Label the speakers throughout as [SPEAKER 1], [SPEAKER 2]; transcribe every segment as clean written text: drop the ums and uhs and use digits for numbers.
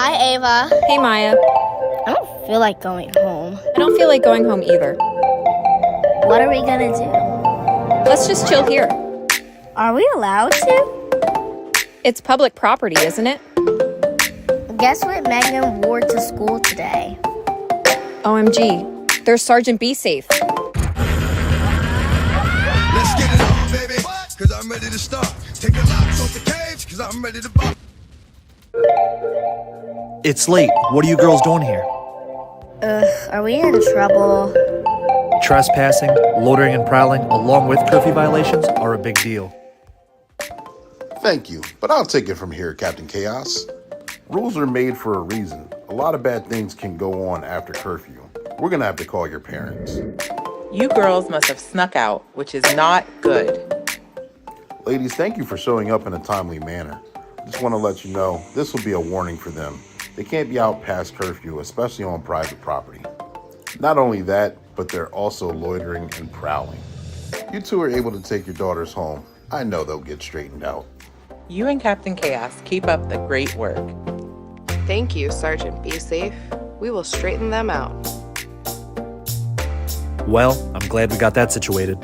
[SPEAKER 1] Hi, Ava.
[SPEAKER 2] Hey, Maya.
[SPEAKER 1] I don't feel like going home.
[SPEAKER 2] I don't feel like going home either.
[SPEAKER 1] What are we gonna do?
[SPEAKER 2] Let's just chill here.
[SPEAKER 1] Are we allowed to?
[SPEAKER 2] It's public property, isn't it?
[SPEAKER 1] Guess what Megan wore to school today?
[SPEAKER 2] OMG. There's Sergeant Be Safe.
[SPEAKER 3] Let's get it on, baby. Cause I'm ready to start. Take the locks off the cage, cause I'm ready to bop.
[SPEAKER 4] It's late. What are you girls doing here?
[SPEAKER 1] Are we in trouble?
[SPEAKER 4] Trespassing, loitering and prowling, along with curfew violations, are a big deal.
[SPEAKER 5] Thank you, but I'll take it from here, Captain Chaos. Rules are made for a reason. A lot of bad things can go on after curfew. We're gonna have to call your parents.
[SPEAKER 6] You girls must have snuck out, which is not good.
[SPEAKER 5] Ladies, thank you for showing up in a timely manner. Just want to let you know, this will be a warning for them. They can't be out past curfew, especially on private property. Not only that, but they're also loitering and prowling. You two are able to take your daughters home. I know they'll get straightened out.
[SPEAKER 6] You and Captain Chaos keep up the great work.
[SPEAKER 7] Thank you, Sergeant Be Safe. We will straighten them out.
[SPEAKER 4] Well, I'm glad we got that situated.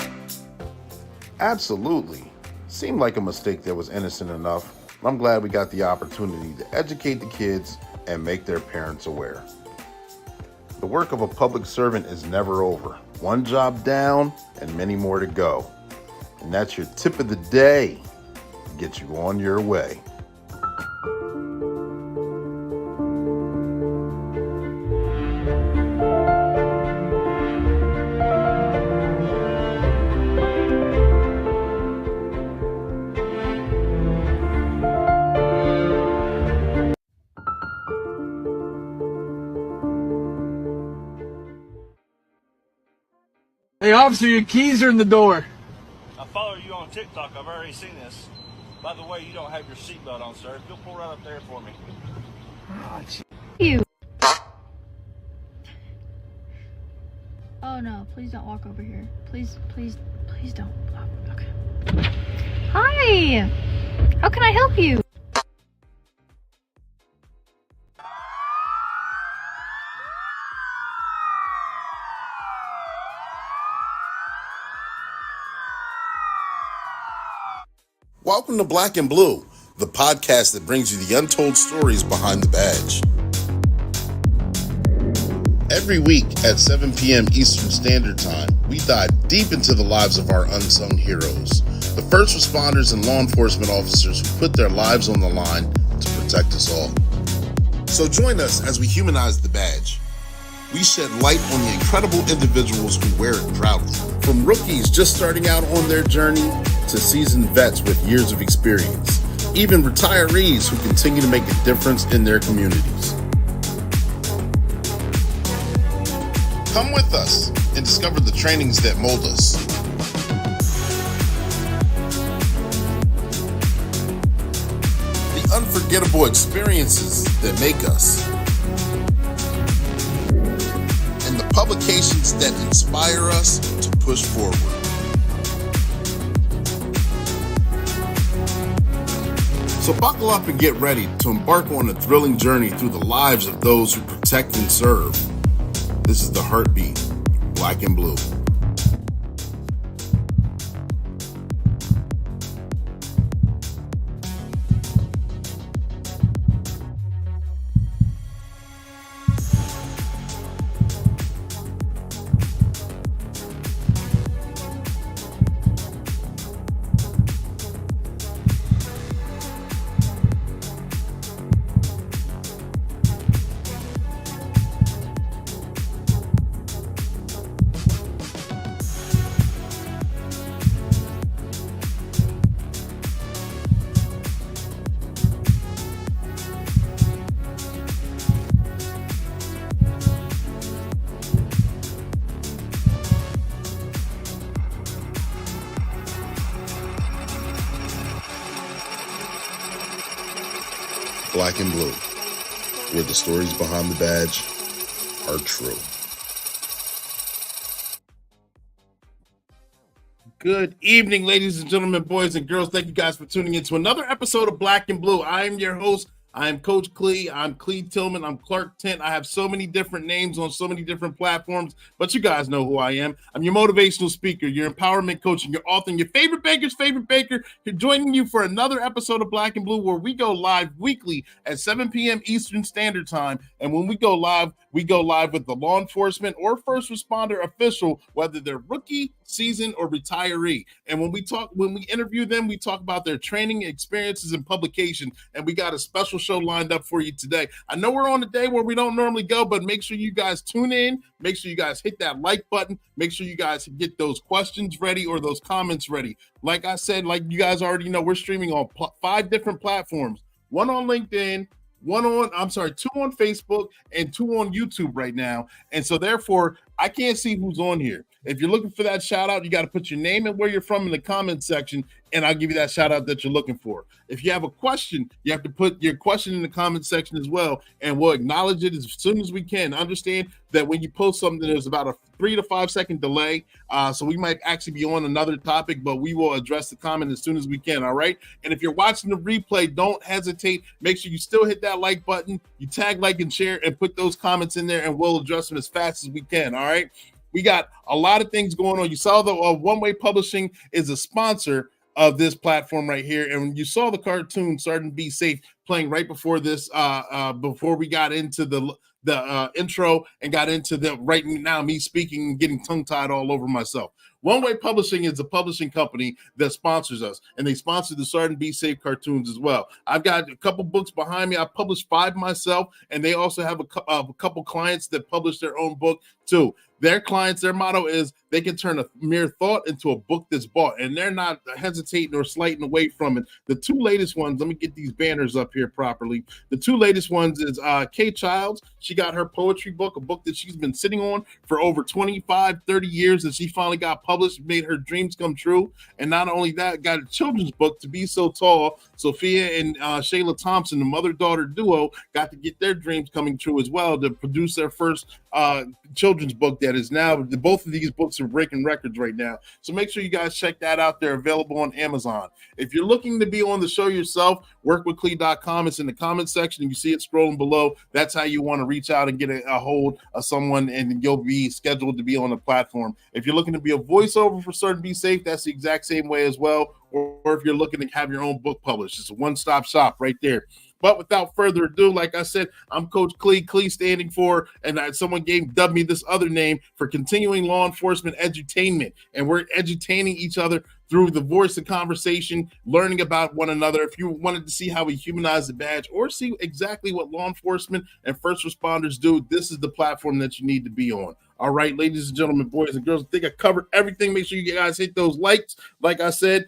[SPEAKER 5] Absolutely. Seemed like a mistake that was innocent enough. I'm glad we got the opportunity to educate the kids and make their parents aware. The work of a public servant is never over. One job down and many more to go. And that's your tip of the day. Get you on your way.
[SPEAKER 8] Hey, officer, your keys are in the door.
[SPEAKER 9] I follow you on TikTok. I've already seen this. By the way, you don't have your seatbelt on, sir. If you'll pull right up there for me.
[SPEAKER 10] You. Oh no, please don't walk over here. Please don't. Oh, okay. Hi! How can I help you?
[SPEAKER 5] Welcome to Black and Blue, the podcast that brings you the untold stories behind the badge. Every week at 7 p.m. Eastern Standard Time, we dive deep into the lives of our unsung heroes, the first responders and law enforcement officers who put their lives on the line to protect us all. So join us as we humanize the badge. We shed light on the incredible individuals who wear it proudly. From rookies just starting out on their journey to seasoned vets with years of experience, even retirees who continue to make a difference in their communities. Come with us and discover the trainings that mold us. The unforgettable experiences that make us. And the publications that inspire us to push forward. So buckle up and get ready to embark on a thrilling journey through the lives of those who protect and serve. This is the Heartbeat, Black and Blue. Black and Blue, where the stories behind the badge are true. Good evening, ladies and gentlemen, boys and girls. Thank you guys for tuning in to another episode of Black and Blue. I am your host, I am Coach Clee. I'm Clee Tillman. I'm Clark Tent. I have so many different names on so many different platforms, but you guys know who I am. I'm your motivational speaker, your empowerment coach, and your author, and your favorite baker's favorite baker. Here joining you for another episode of Black and Blue, where we go live weekly at 7 p.m. Eastern Standard Time. And when we go live with the law enforcement or first responder official, whether they're rookie, seasoned, or retiree. And when we interview them, we talk about their training, experiences, and publication. And we got a special show lined up for you today. I know we're on a day where we don't normally go, but make sure you guys tune in. Make sure you guys hit that like button. Make sure you guys get those questions ready or those comments ready. Like I said, like you guys already know, we're streaming on 5 different platforms. One on LinkedIn, two on Facebook, and 2 on YouTube right now. And so therefore, I can't see who's on here. If you're looking for that shout out, you got to put your name and where you're from in the comment section, and I'll give you that shout out that you're looking for. If you have a question, you have to put your question in the comment section as well, and we'll acknowledge it as soon as we can. Understand that when you post something, there's about a 3 to 5 second delay. So we might actually be on another topic, but we will address the comment as soon as we can. All right. And if you're watching the replay, don't hesitate. Make sure you still hit that like button. You tag, like, and share, and put those comments in there, and we'll address them as fast as we can. All right. We got a lot of things going on. You saw the One Way Publishing is a sponsor of this platform right here. And you saw the cartoon Sergeant Be Safe playing right before this, before we got into the intro and got into the right now me speaking and getting tongue-tied all over myself. One Way Publishing is a publishing company that sponsors us, and they sponsor the Sergeant Be Safe cartoons as well. I've got a couple books behind me. I published 5 myself, and they also have a couple clients that publish their own book too. Their clients, their motto is they can turn a mere thought into a book that's bought, and they're not hesitating or slighting away from it. The 2 latest ones, let me get these banners up here properly. The 2 latest ones is Kay Childs. She got her poetry book, a book that she's been sitting on for over 25, 30 years, and she finally got published, made her dreams come true. And not only that, got a children's book, To Be So Tall. Sophia and Shayla Thompson, the mother-daughter duo, got to get their dreams coming true as well to produce their first children's book that is now, both of these books are breaking records right now. So make sure you guys check that out. They're available on Amazon. If you're looking to be on the show yourself, workwithclee.com. It's in the comment section. You see it scrolling below. That's how you want to reach out and get a hold of someone, and you'll be scheduled to be on the platform. If you're looking to be a voiceover for Sergeant Be Safe, that's the exact same way as well. Or if you're looking to have your own book published, it's a one-stop shop right there. But without further ado, like I said, I'm Coach Clee. Clee standing for, and someone dubbed me this other name for continuing law enforcement edutainment. And we're edutaining each other through the voice of conversation, learning about one another. If you wanted to see how we humanize the badge or see exactly what law enforcement and first responders do, this is the platform that you need to be on. All right, ladies and gentlemen, boys and girls, I think I covered everything. Make sure you guys hit those likes. Like I said,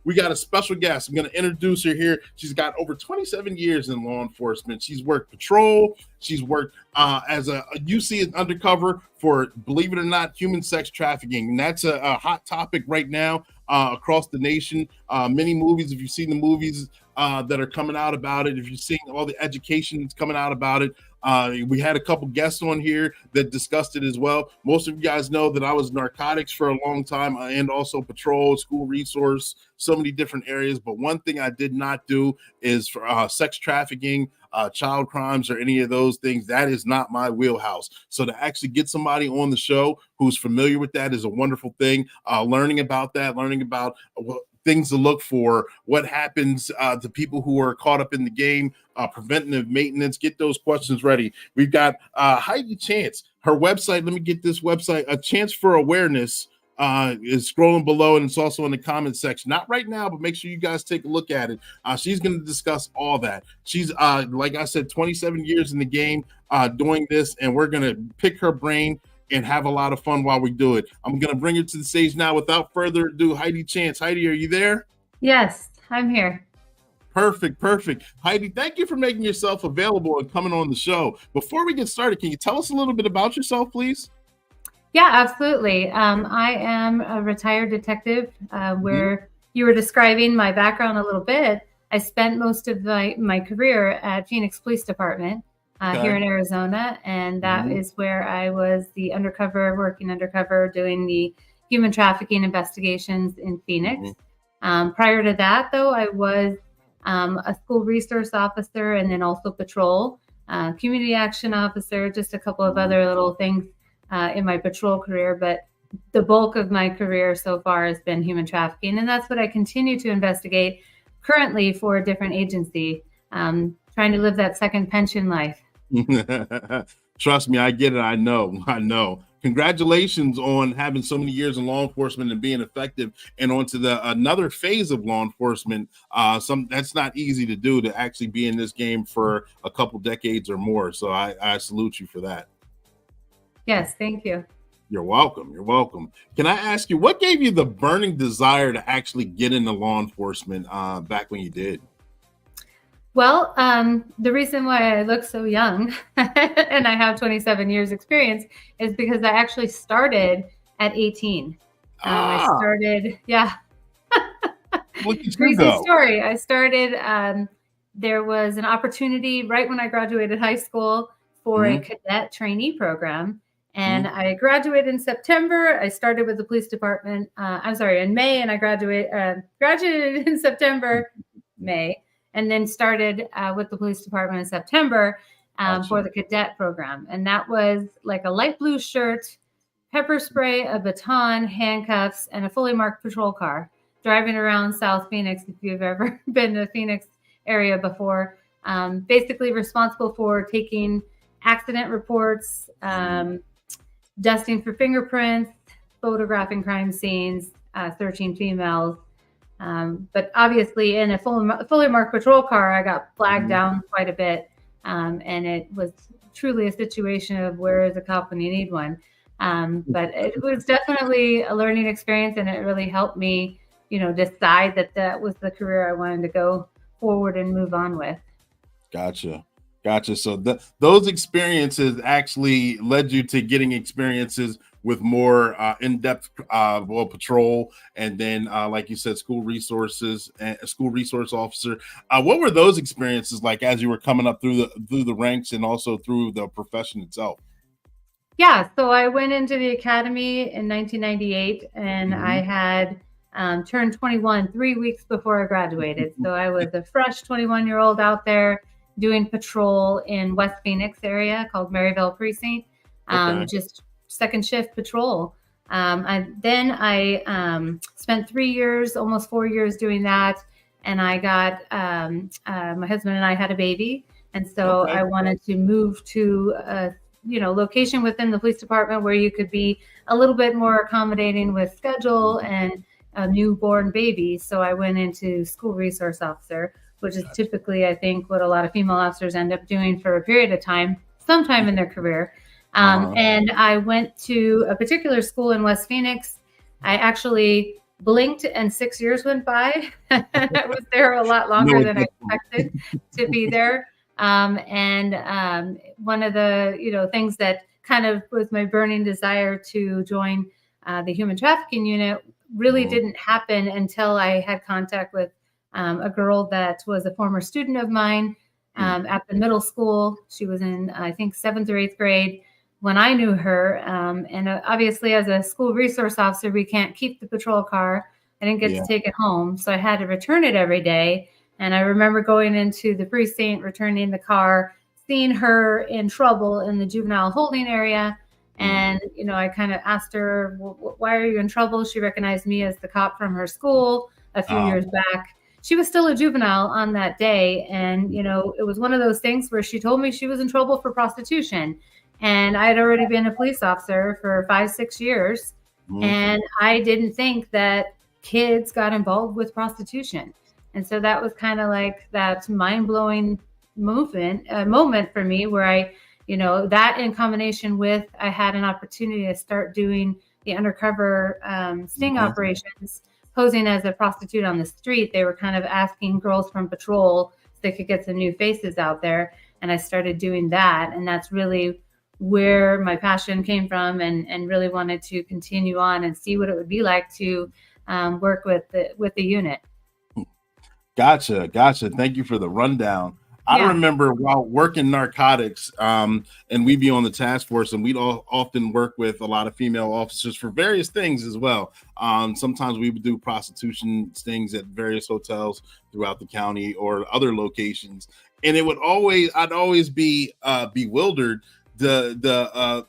[SPEAKER 5] we got a special guest. I'm going to introduce her here. She's got over 27 years in law enforcement. She's worked patrol. She's worked as a UC undercover for, believe it or not, human sex trafficking. And that's a hot topic right now across the nation. Many movies, if you've seen the movies that are coming out about it, if you've seen all the education that's coming out about it, we had a couple guests on here that discussed it as well. Most of you guys know that I was narcotics for a long time and also patrol, school resource, so many different areas. But one thing I did not do is for sex trafficking, child crimes, or any of those things. That is not my wheelhouse. So to actually get somebody on the show who's familiar with that is a wonderful thing. Learning about that, learning about things to look for, what happens to people who are caught up in the game, preventative maintenance, get those questions ready. We've got Heidi Chance, her website. Let me get this website, A Chance for Awareness, is scrolling below, and it's also in the comment section. Not right now, but make sure you guys take a look at it. She's going to discuss all that. She's, like I said, 27 years in the game doing this, and we're going to pick her brain and have a lot of fun while we do it. I'm going to bring her to the stage now. Without further ado, Heidi Chance. Heidi, are you there?
[SPEAKER 11] Yes, I'm here.
[SPEAKER 5] Perfect. Heidi, thank you for making yourself available and coming on the show. Before we get started, can you tell us a little bit about yourself, please?
[SPEAKER 11] Yeah, absolutely. I am a retired detective. Where you were describing my background a little bit, I spent most of my career at Phoenix Police Department here in Arizona, and that is where I was working undercover, doing the human trafficking investigations in Phoenix. Prior to that, though, I was a school resource officer, and then also patrol, community action officer, just a couple of other little things in my patrol career. But the bulk of my career so far has been human trafficking. And that's what I continue to investigate currently for a different agency, trying to live that second pension life.
[SPEAKER 5] Trust me, I get it. I know. Congratulations on having so many years in law enforcement and being effective, and onto another phase of law enforcement. That's not easy to do, to actually be in this game for a couple decades or more. So I salute you for that.
[SPEAKER 11] Yes, thank you.
[SPEAKER 5] You're welcome. Can I ask you, what gave you the burning desire to actually get into law enforcement back when you did?
[SPEAKER 11] Well, the reason why I look so young and I have 27 years experience is because I actually started at 18. I started, yeah. Crazy story. I started, there was an opportunity right when I graduated high school for a cadet trainee program. And I graduated in September. I started with the police department, in May, and I graduated in September, May. And then started with the police department in September for the cadet program. And that was like a light blue shirt, pepper spray, a baton, handcuffs, and a fully marked patrol car, driving around South Phoenix, if you've ever been to the Phoenix area before. Basically responsible for taking accident reports, dusting for fingerprints, photographing crime scenes, searching females. But obviously in a fully marked patrol car, I got flagged down quite a bit. And it was truly a situation of where is a cop when you need one. But it was definitely a learning experience, and it really helped me, decide that was the career I wanted to go forward and move on with.
[SPEAKER 5] Gotcha. So those experiences actually led you to getting experiences with more in-depth patrol, and then like you said, school resource officer. What were those experiences like as you were coming up through the ranks and also through the profession itself?
[SPEAKER 11] Yeah, so I went into the academy in 1998, and I had turned 21 3 weeks before I graduated. So I was a fresh 21-year-old out there doing patrol in West Phoenix area called Maryville Precinct, just second shift patrol. Then I spent 3 years, almost 4 years doing that. And I got, my husband and I had a baby. And so I wanted to move to a location within the police department where you could be a little bit more accommodating with schedule and a newborn baby. So I went into school resource officer, which is typically, I think, what a lot of female officers end up doing for a period of time, sometime in their career. And I went to a particular school in West Phoenix. I actually blinked and 6 years went by. I was there a lot longer than I expected to be there. And one of the things that kind of was my burning desire to join the human trafficking unit really didn't happen until I had contact with a girl that was a former student of mine at the middle school. She was in, I think, 7th or 8th grade when I knew her. And obviously, as a school resource officer, we can't keep the patrol car. I didn't get to take it home, so I had to return it every day. And I remember going into the precinct, returning the car, seeing her in trouble in the juvenile holding area. And, I kind of asked her, why are you in trouble? She recognized me as the cop from her school a few years back. She was still a juvenile on that day. And, it was one of those things where she told me she was in trouble for prostitution. And I had already been a police officer for 5-6 years. And I didn't think that kids got involved with prostitution. And so that was kind of like that mind-blowing moment for me where I, that in combination with I had an opportunity to start doing the undercover sting operations, posing as a prostitute on the street. They were kind of asking girls from patrol so they could get some new faces out there. And I started doing that. And that's really where my passion came from, and really wanted to continue on and see what it would be like to work with the unit.
[SPEAKER 5] Gotcha. Thank you for the rundown. I
[SPEAKER 11] Yeah.
[SPEAKER 5] remember while working narcotics, and we'd be on the task force, and we'd often work with a lot of female officers for various things as well. Sometimes we would do prostitution stings at various hotels throughout the county or other locations, and I'd always be bewildered the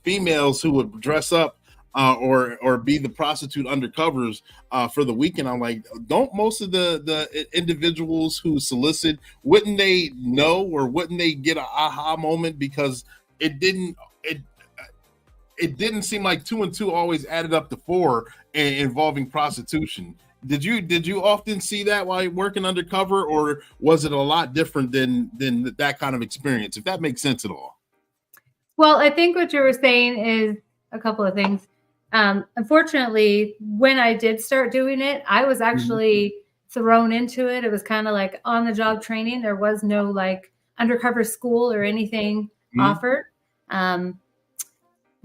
[SPEAKER 5] females who would dress up or be the prostitute undercovers for the weekend. I'm like, don't most of the individuals who solicit, wouldn't they know, or wouldn't they get an aha moment, because it didn't seem like 2 and 2 always added up to 4 involving prostitution. Did you often see that while working undercover, or was it a lot different than that kind of experience, if that makes sense at all?
[SPEAKER 11] Well, I think what you were saying is a couple of things. Unfortunately, when I did start doing it, I was actually thrown into it. It was kind of like on the job training. There was no like undercover school or anything offered.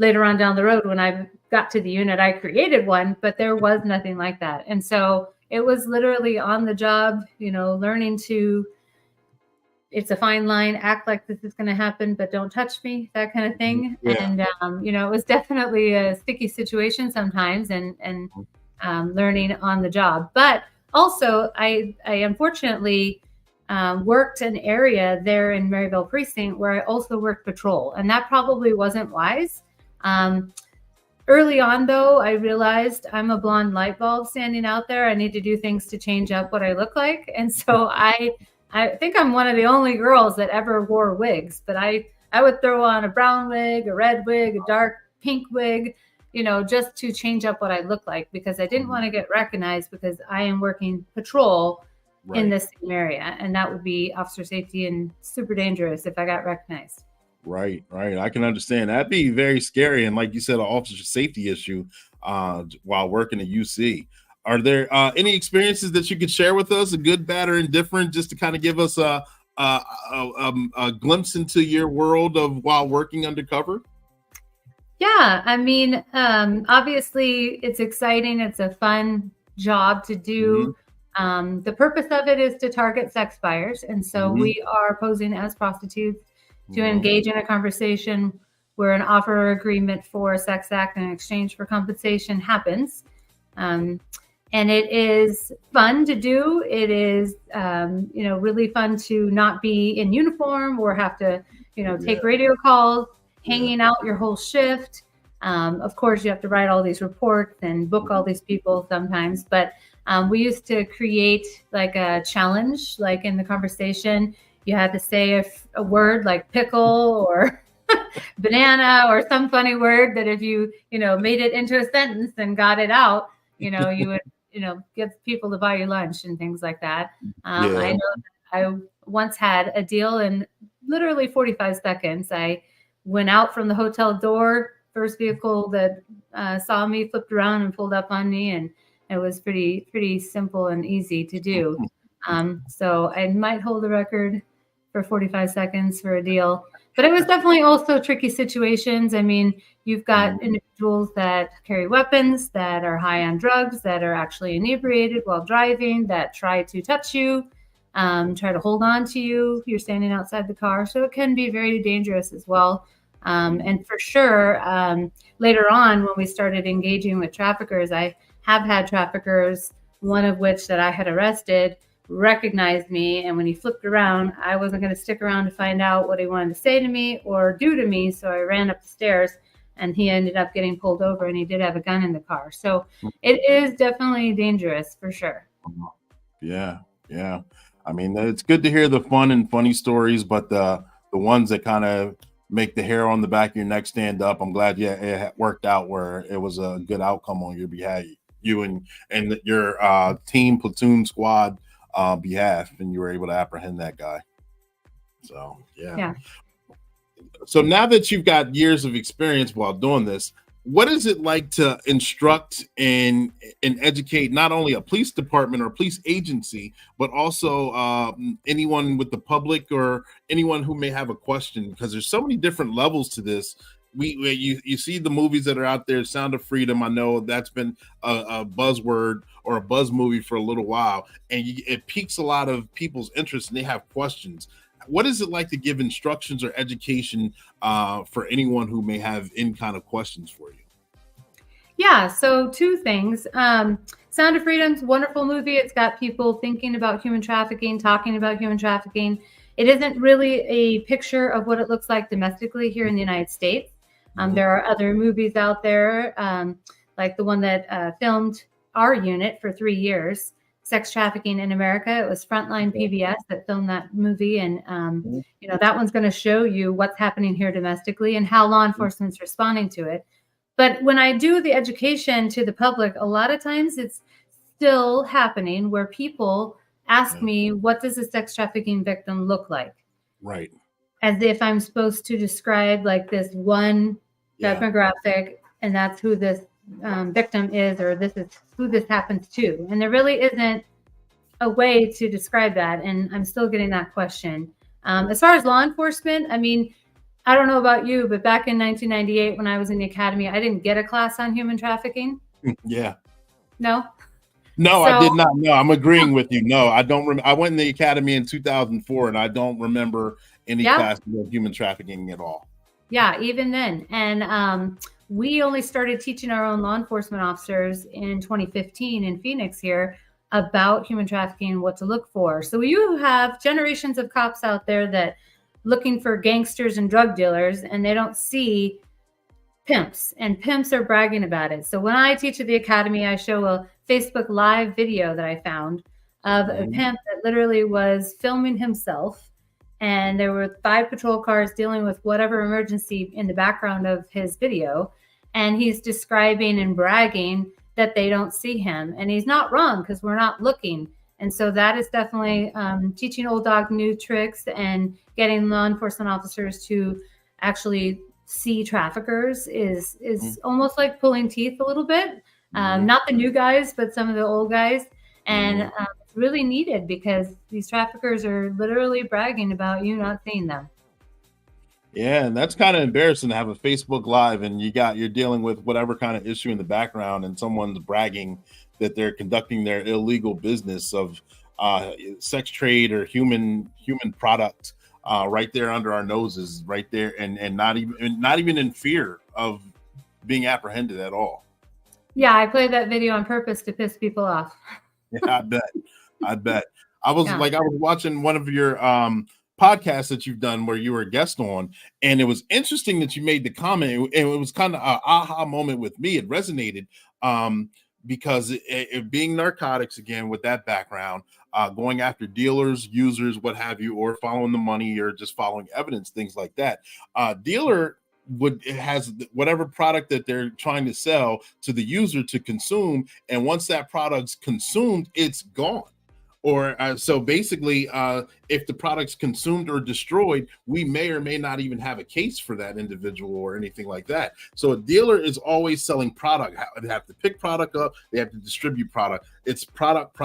[SPEAKER 11] Later on down the road, when I got to the unit, I created one, but there was nothing like that. And so it was literally on the job, learning to, it's a fine line, act like this is going to happen, but don't touch me, that kind of thing.
[SPEAKER 5] Yeah.
[SPEAKER 11] And, it was definitely a sticky situation sometimes, and learning on the job. But also, I unfortunately worked an area there in Maryville Precinct where I also worked patrol, and that probably wasn't wise. Early on, though, I realized I'm a blonde light bulb standing out there. I need to do things to change up what I look like. And so I think I'm one of the only girls that ever wore wigs, but I would throw on a brown wig, a red wig, a dark pink wig, just to change up what I look like, because I didn't want to get recognized, because I am working patrol in the same area, and that would be officer safety and super dangerous if I got recognized.
[SPEAKER 5] Right. I can understand. That'd be very scary. And like you said, an officer safety issue while working at UC. Are there any experiences that you could share with us, a good, bad, or indifferent, just to kind of give us a glimpse into your world of while working undercover?
[SPEAKER 11] Yeah, I mean, obviously it's exciting. It's a fun job to do. The purpose of it is to target sex buyers. And so we are posing as prostitutes to engage in a conversation where an offer or agreement for a sex act in exchange for compensation happens. And it is fun to do. It is, really fun to not be in uniform or have to, take radio calls, hanging out your whole shift. Of course, you have to write all these reports and book all these people sometimes. But we used to create like a challenge, like in the conversation, you had to say a word like pickle or banana or some funny word that if you, made it into a sentence and got it out, you would, get people to buy you lunch and things like that. I know that I once had a deal in literally 45 seconds. I went out from the hotel door, first vehicle that saw me flipped around and pulled up on me, and it was pretty simple and easy to do. So I might hold the record for 45 seconds for a deal, but it was definitely also tricky situations. I mean, you've got individuals that carry weapons, that are high on drugs, that are actually inebriated while driving, that try to touch you, try to hold on to you. You're standing outside the car. So it can be very dangerous as well. And for sure, later on, when we started engaging with traffickers, I have had traffickers, one of which that I had arrested, recognized me. And when he flipped around, I wasn't going to stick around to find out what he wanted to say to me or do to me. So I ran up the stairs, and he ended up getting pulled over, and he did have a gun in the car. So it is definitely dangerous for sure.
[SPEAKER 5] Yeah. I mean, it's good to hear the fun and funny stories, but the ones that kind of make the hair on the back of your neck stand up, I'm glad it worked out where it was a good outcome on your behalf, you and your team, platoon, squad behalf, and you were able to apprehend that guy. So yeah. So now that you've got years of experience while doing this, what is it like to instruct and educate not only a police department or police agency, but also anyone with the public or anyone who may have a question? Because there's so many different levels to this. you see the movies that are out there. Sound of Freedom, I know that's been a buzzword or a buzz movie for a little while, and it piques a lot of people's interest, and they have questions. What is it like to give instructions or education for anyone who may have any kind of questions for you?
[SPEAKER 11] Yeah, so two things. Sound of Freedom's a wonderful movie. It's got people thinking about human trafficking, talking about human trafficking. It isn't really a picture of what it looks like domestically here in the United States. There are other movies out there, like the one that filmed our unit for 3 years, Sex Trafficking in America. It was Frontline PBS that filmed that movie. And, that one's going to show you what's happening here domestically and how law enforcement's responding to it. But when I do the education to the public, a lot of times it's still happening where people ask me, what does a sex trafficking victim look like?
[SPEAKER 5] Right.
[SPEAKER 11] As if I'm supposed to describe like this one demographic, and that's who this victim is, or this is who this happens to. And there really isn't a way to describe that. And I'm still getting that question. As far as law enforcement, I mean, I don't know about you, but back in 1998, when I was in the academy, I didn't get a class on human trafficking.
[SPEAKER 5] Yeah.
[SPEAKER 11] No?
[SPEAKER 5] No, I did not. No, I'm agreeing with you. No, I don't remember. I went in the academy in 2004, and I don't remember any classes of human trafficking at all.
[SPEAKER 11] Yeah, even then. And we only started teaching our own law enforcement officers in 2015 in Phoenix here about human trafficking and what to look for. So you have generations of cops out there that looking for gangsters and drug dealers, and they don't see pimps, and pimps are bragging about it. So when I teach at the academy, I show a Facebook Live video that I found of a pimp that literally was filming himself, and there were 5 patrol cars dealing with whatever emergency in the background of his video, and he's describing and bragging that they don't see him. And he's not wrong, because we're not looking. And so that is definitely teaching old dog new tricks and getting law enforcement officers to actually see traffickers is almost like pulling teeth a little bit. Not the new guys, but some of the old guys. And it's really needed, because these traffickers are literally bragging about you not seeing them.
[SPEAKER 5] Yeah, and that's kind of embarrassing to have a Facebook Live and you're dealing with whatever kind of issue in the background, and someone's bragging that they're conducting their illegal business of sex trade or human product right there under our noses, right there, and not even in fear of being apprehended at all.
[SPEAKER 11] Yeah, I played that video on purpose to piss people off.
[SPEAKER 5] Yeah, I bet. I was watching one of your podcasts that you've done where you were a guest on, and it was interesting that you made the comment, and it was kind of an aha moment with me. It resonated because it being narcotics, again, with that background, going after dealers, users, what have you, or following the money, or just following evidence, things like that. Dealer has whatever product that they're trying to sell to the user to consume, and once that product's consumed, it's gone. Or so basically, if the product's consumed or destroyed, we may or may not even have a case for that individual or anything like that. So a dealer is always selling product. They have to pick product up. They have to distribute product. It's product.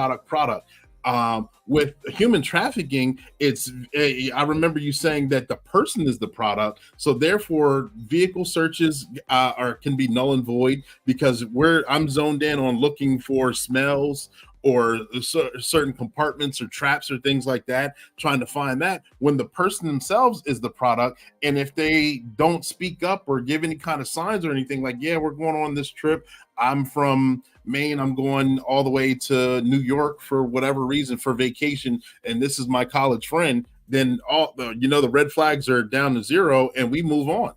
[SPEAKER 5] With human trafficking, I remember you saying that the person is the product. So therefore, vehicle searches can be null and void, because I'm zoned in on looking for smells or certain compartments or traps or things like that, trying to find that, when the person themselves is the product. And if they don't speak up or give any kind of signs or anything, like, yeah, we're going on this trip, I'm from Maine, I'm going all the way to New York for whatever reason, for vacation, and this is my college friend, then the red flags are down to zero and we move on.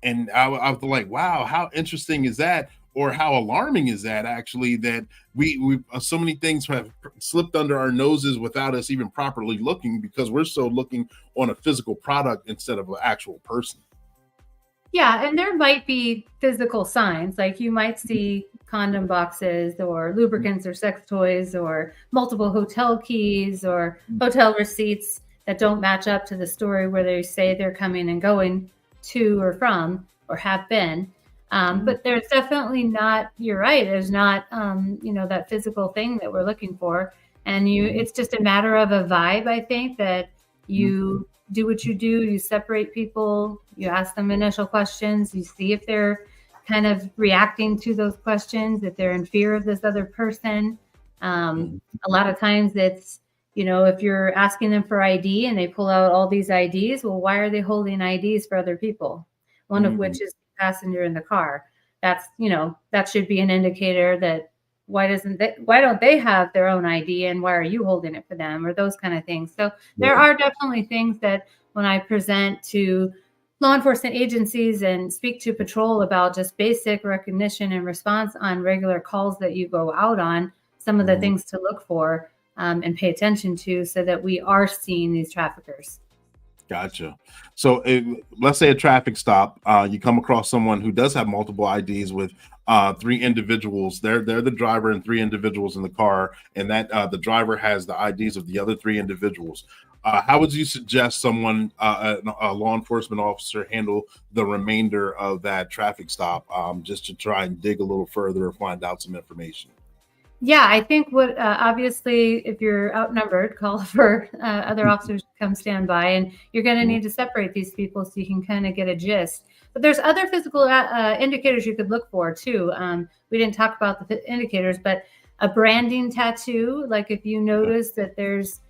[SPEAKER 5] And I was like, wow, how interesting is that? Or how alarming is that, actually, that we so many things have slipped under our noses without us even properly looking, because we're so looking on a physical product instead of an actual person.
[SPEAKER 11] Yeah, and there might be physical signs, like you might see condom boxes or lubricants or sex toys or multiple hotel keys or hotel receipts that don't match up to the story where they say they're coming and going to or from or have been. But there's definitely not, you're right, there's not, that physical thing that we're looking for. And it's just a matter of a vibe, I think, that you do what you do. You separate people. You ask them initial questions. You see if they're kind of reacting to those questions, if they're in fear of this other person. A lot of times it's, if you're asking them for ID and they pull out all these IDs, well, why are they holding IDs for other people? One of which is the passenger in the car. That's, that should be an indicator that why don't they have their own ID, and why are you holding it for them, or those kind of things. So there are definitely things that when I present to law enforcement agencies and speak to patrol about just basic recognition and response on regular calls that you go out on, some of the things to look for and pay attention to so that we are seeing these traffickers.
[SPEAKER 5] Gotcha. So let's say a traffic stop, you come across someone who does have multiple IDs with 3 individuals. They're the driver and 3 individuals in the car, and that the driver has the IDs of the other 3 individuals. How would you suggest someone, a law enforcement officer, handle the remainder of that traffic stop, just to try and dig a little further or find out some information?
[SPEAKER 11] Yeah, I think what obviously, if you're outnumbered, call for other officers to come stand by, and you're going to need to separate these people so you can kind of get a gist. But there's other physical indicators you could look for too. We didn't talk about the indicators, but a branding tattoo, like if you notice that there's,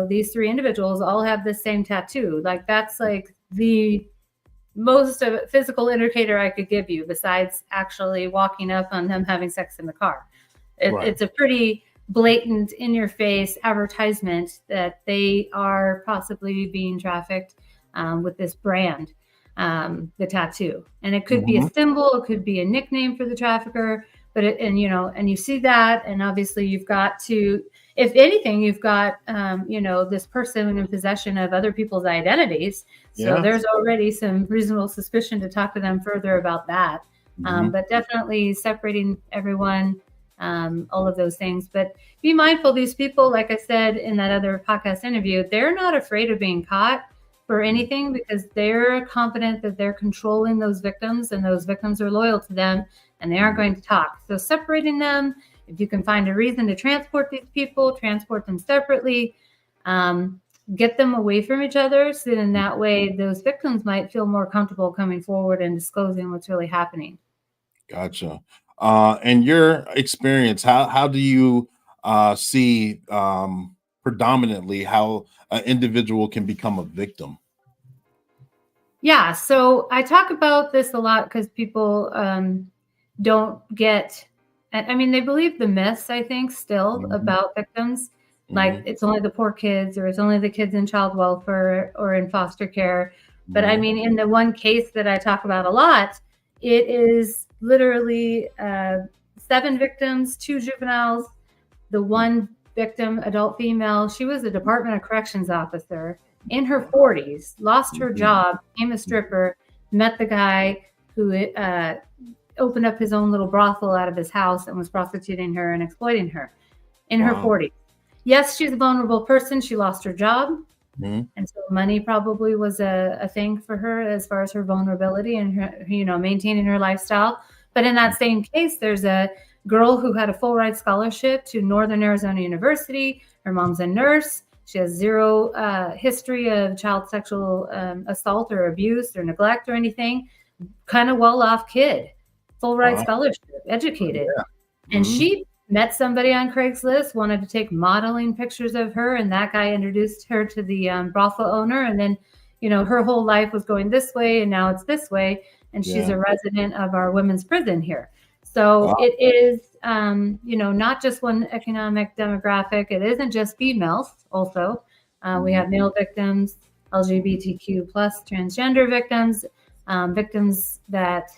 [SPEAKER 11] these 3 individuals all have the same tattoo, like that's like the most physical indicator I could give you besides actually walking up on them having sex in the car. It's a pretty blatant, in-your-face advertisement that they are possibly being trafficked with this brand, the tattoo. And it could be a symbol, it could be a nickname for the trafficker, but and you see that, and obviously you've got to, if anything, you've got this person in possession of other people's identities. So there's already some reasonable suspicion to talk to them further about that. But definitely separating everyone, all of those things. But be mindful, these people, like I said in that other podcast interview, they're not afraid of being caught for anything because they're confident that they're controlling those victims, and those victims are loyal to them and they aren't going to talk. So separating them, if you can find a reason to transport these people, transport them separately, get them away from each other, so in that way those victims might feel more comfortable coming forward and disclosing what's really happening.
[SPEAKER 5] Gotcha. In your experience, how do you see predominantly how an individual can become a victim?
[SPEAKER 11] Yeah, so I talk about this a lot because people don't get, I mean, they believe the myths, I think, still about victims. Like it's only the poor kids, or it's only the kids in child welfare or in foster care. But I mean, in the one case that I talk about a lot, it is literally 7 victims, 2 juveniles. The one victim, adult female, she was a Department of Corrections officer in her 40s, lost her job, became a stripper, met the guy who opened up his own little brothel out of his house and was prostituting her and exploiting her in her 40s. Yes, she's a vulnerable person. She lost her job. And so money probably was a thing for her as far as her vulnerability and her, maintaining her lifestyle. But in that same case, there's a girl who had a full ride scholarship to Northern Arizona University. Her mom's a nurse. She has 0 history of child sexual assault or abuse or neglect or anything. Kind of well-off kid, full ride scholarship, educated. And she met somebody on Craigslist, wanted to take modeling pictures of her, and that guy introduced her to the brothel owner. And then, her whole life was going this way, and now it's this way. And she's a resident of our women's prison here. So it is, not just one economic demographic. It isn't just females. Also, we have male victims, LGBTQ plus transgender victims, victims that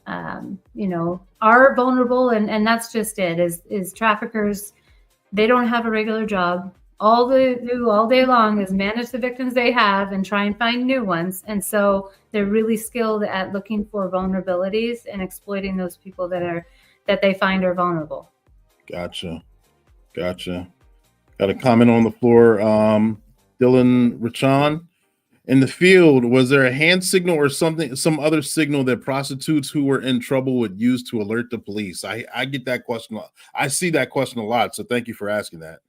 [SPEAKER 11] are vulnerable, and that's just it. Is traffickers? They don't have a regular job. All they do all day long is manage the victims they have and try and find new ones. And so they're really skilled at looking for vulnerabilities and exploiting those people that they find are vulnerable.
[SPEAKER 5] Gotcha. Got a comment on the floor. Dylan Richon. In the field, was there a hand signal or some other signal that prostitutes who were in trouble would use to alert the police? I get that question. I see that question a lot. So thank you for asking that.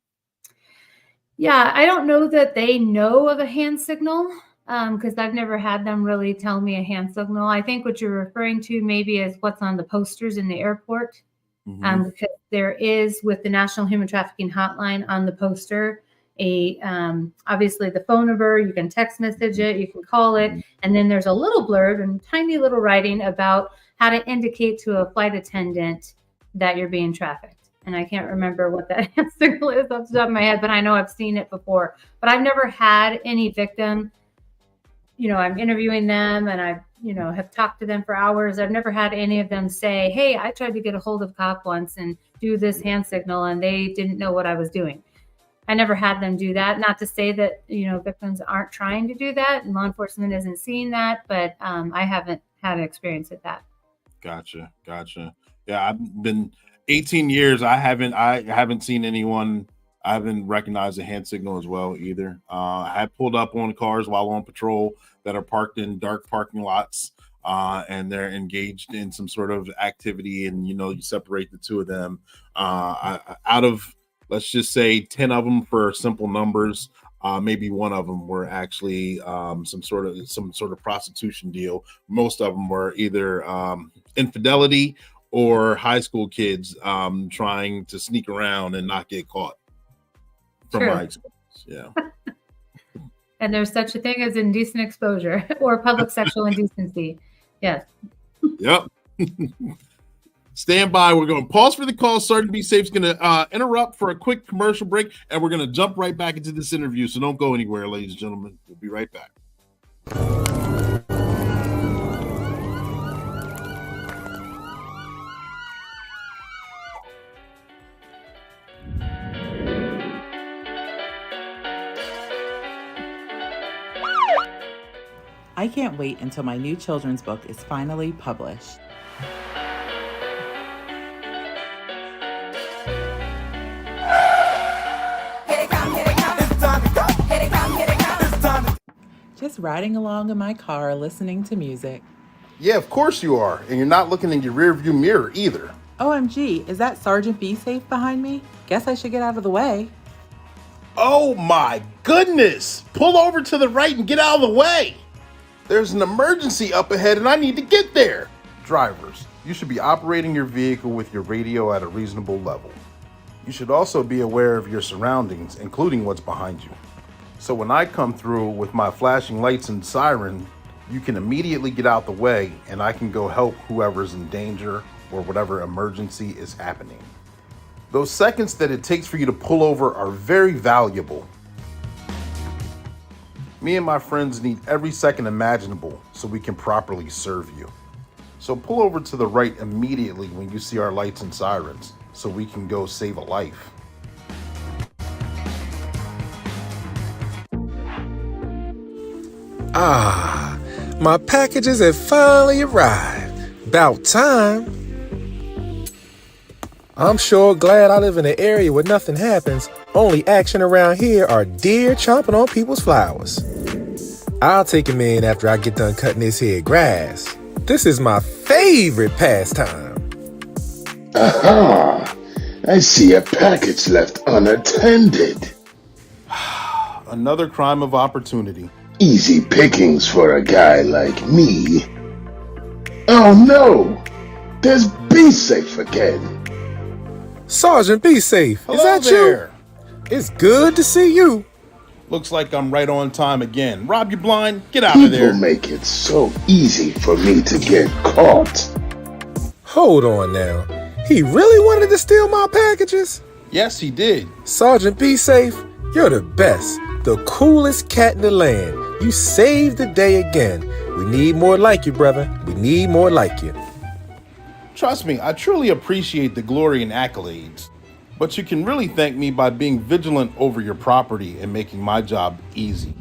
[SPEAKER 11] Yeah, I don't know that they know of a hand signal because I've never had them really tell me a hand signal. I think what you're referring to maybe is what's on the posters in the airport. Because there is, with the National Human Trafficking Hotline on the poster, obviously the phone number, you can text message it, you can call it, and then there's a little blurb and tiny little writing about how to indicate to a flight attendant that you're being trafficked. And I can't remember what that hand signal is off the top of my head, but I know I've seen it before. But I've never had any victim, I'm interviewing them and I've, have talked to them for hours. I've never had any of them say, hey, I tried to get a hold of a cop once and do this hand signal and they didn't know what I was doing. I never had them do that. Not to say that, victims aren't trying to do that and law enforcement isn't seeing that, but I haven't had an experience with that.
[SPEAKER 12] Gotcha. Yeah, I've been 18 years. I haven't seen anyone. I haven't recognized a hand signal as well either. I have pulled up on cars while on patrol that are parked in dark parking lots, and they're engaged in some sort of activity, and you separate the two of them. Out of, let's just say, 10 of them, for simple numbers, maybe one of them were actually some sort of prostitution deal. Most of them were either infidelity or high school kids trying to sneak around and not get caught. From my experience, yeah.
[SPEAKER 11] And there's such a thing as indecent exposure or public sexual indecency. Yes.
[SPEAKER 12] Yep. Stand by. We're going to pause for the call. Sergeant Be Safe is going to interrupt for a quick commercial break, and we're going to jump right back into this interview. So don't go anywhere, ladies and gentlemen. We'll be right back.
[SPEAKER 6] I can't wait until my new children's book is finally published. Just riding along in my car, listening to music.
[SPEAKER 5] Yeah, of course you are. And you're not looking in your rearview mirror either.
[SPEAKER 6] OMG, is that Sergeant Be Safe behind me? Guess I should get out of the way.
[SPEAKER 5] Oh my goodness! Pull over to the right and get out of the way! There's an emergency up ahead and I need to get there! Drivers, you should be operating your vehicle with your radio at a reasonable level. You should also be aware of your surroundings, including what's behind you. So when I come through with my flashing lights and siren, you can immediately get out the way and I can go help whoever's in danger or whatever emergency is happening. Those seconds that it takes for you to pull over are very valuable. Me and my friends need every second imaginable so we can properly serve you. So pull over to the right immediately when you see our lights and sirens so we can go save a life.
[SPEAKER 13] Ah, my packages have finally arrived. About time. I'm sure glad I live in an area where nothing happens. Only action around here are deer chomping on people's flowers. I'll take him in after I get done cutting this here grass. This is my favorite pastime.
[SPEAKER 14] Aha! I see a package left unattended.
[SPEAKER 5] Another crime of opportunity.
[SPEAKER 14] Easy pickings for a guy like me. Oh no! There's Be Safe again.
[SPEAKER 13] Sergeant Be Safe,
[SPEAKER 5] Hello
[SPEAKER 13] is that
[SPEAKER 5] there.
[SPEAKER 13] You? It's good to see you.
[SPEAKER 5] Looks like I'm right on time again. Rob, you blind? Get out of there.
[SPEAKER 14] People make it so easy for me to get caught.
[SPEAKER 13] Hold on now. He really wanted to steal my packages?
[SPEAKER 5] Yes, he did.
[SPEAKER 13] Sergeant Be Safe, you're the best. The coolest cat in the land. You saved the day again. We need more like you, brother. We need more like you.
[SPEAKER 5] Trust me, I truly appreciate the glory and accolades. But you can really thank me by being vigilant over your property and making my job easy.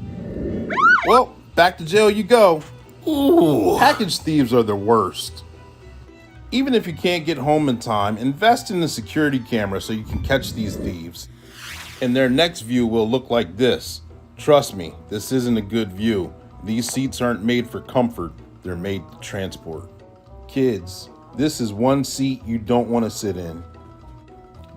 [SPEAKER 5] Well, back to jail you go.
[SPEAKER 13] Ooh.
[SPEAKER 5] Package thieves are the worst. Even if you can't get home in time, invest in a security camera so you can catch these thieves. And their next view will look like this. Trust me, this isn't a good view. These seats aren't made for comfort, they're made to transport. Kids, this is one seat you don't want to sit in.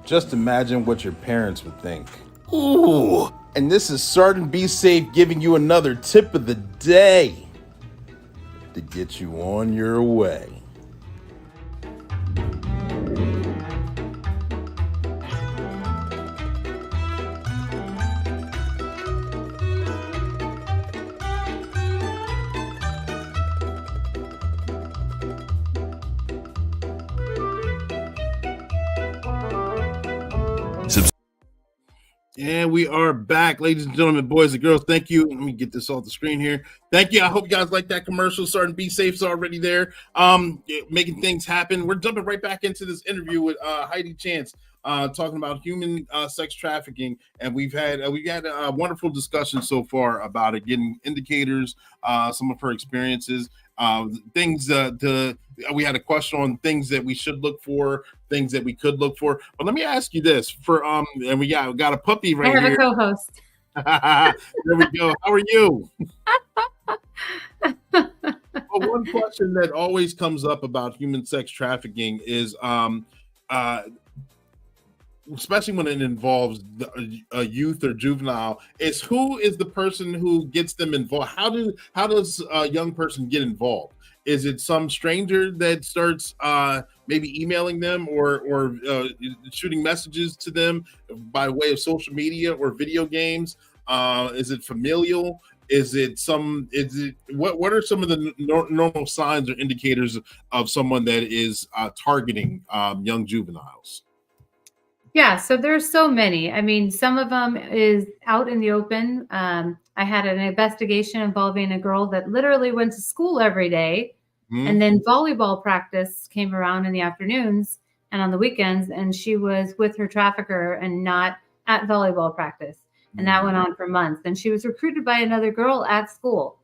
[SPEAKER 5] Just imagine what your parents would think.
[SPEAKER 13] Ooh.
[SPEAKER 12] and this is Sergeant Be Safe giving you another tip of the day to get you on your way. And we are back, ladies and gentlemen, boys and girls. Thank you. Let me get this off the screen here. Thank you. I hope you guys like that commercial. Sergeant Be Safe's already there, making things happen. We're jumping right back into this interview with Heidi Chance, talking about human sex trafficking, and we've had a wonderful discussion so far about it, getting indicators, some of her experiences, things we had a question on things that we should look for, things that we could look for. But let me ask you this: and we got a puppy right here.
[SPEAKER 11] I have a co-host.
[SPEAKER 12] There we go. How are you? Well, one question that always comes up about human sex trafficking is, especially when it involves a youth or juvenile, is who is the person who gets them involved? How does a young person get involved? Is it some stranger that starts maybe emailing them or shooting messages to them by way of social media or video games? Is it familial? What are some of the normal signs or indicators of someone that is targeting young juveniles?
[SPEAKER 11] Yeah, so there's so many. I mean, some of them is out in the open. I had an investigation involving a girl that literally went to school every day, and then volleyball practice came around in the afternoons and on the weekends, and she was with her trafficker and not at volleyball practice. And that went on for months. And she was recruited by another girl at school.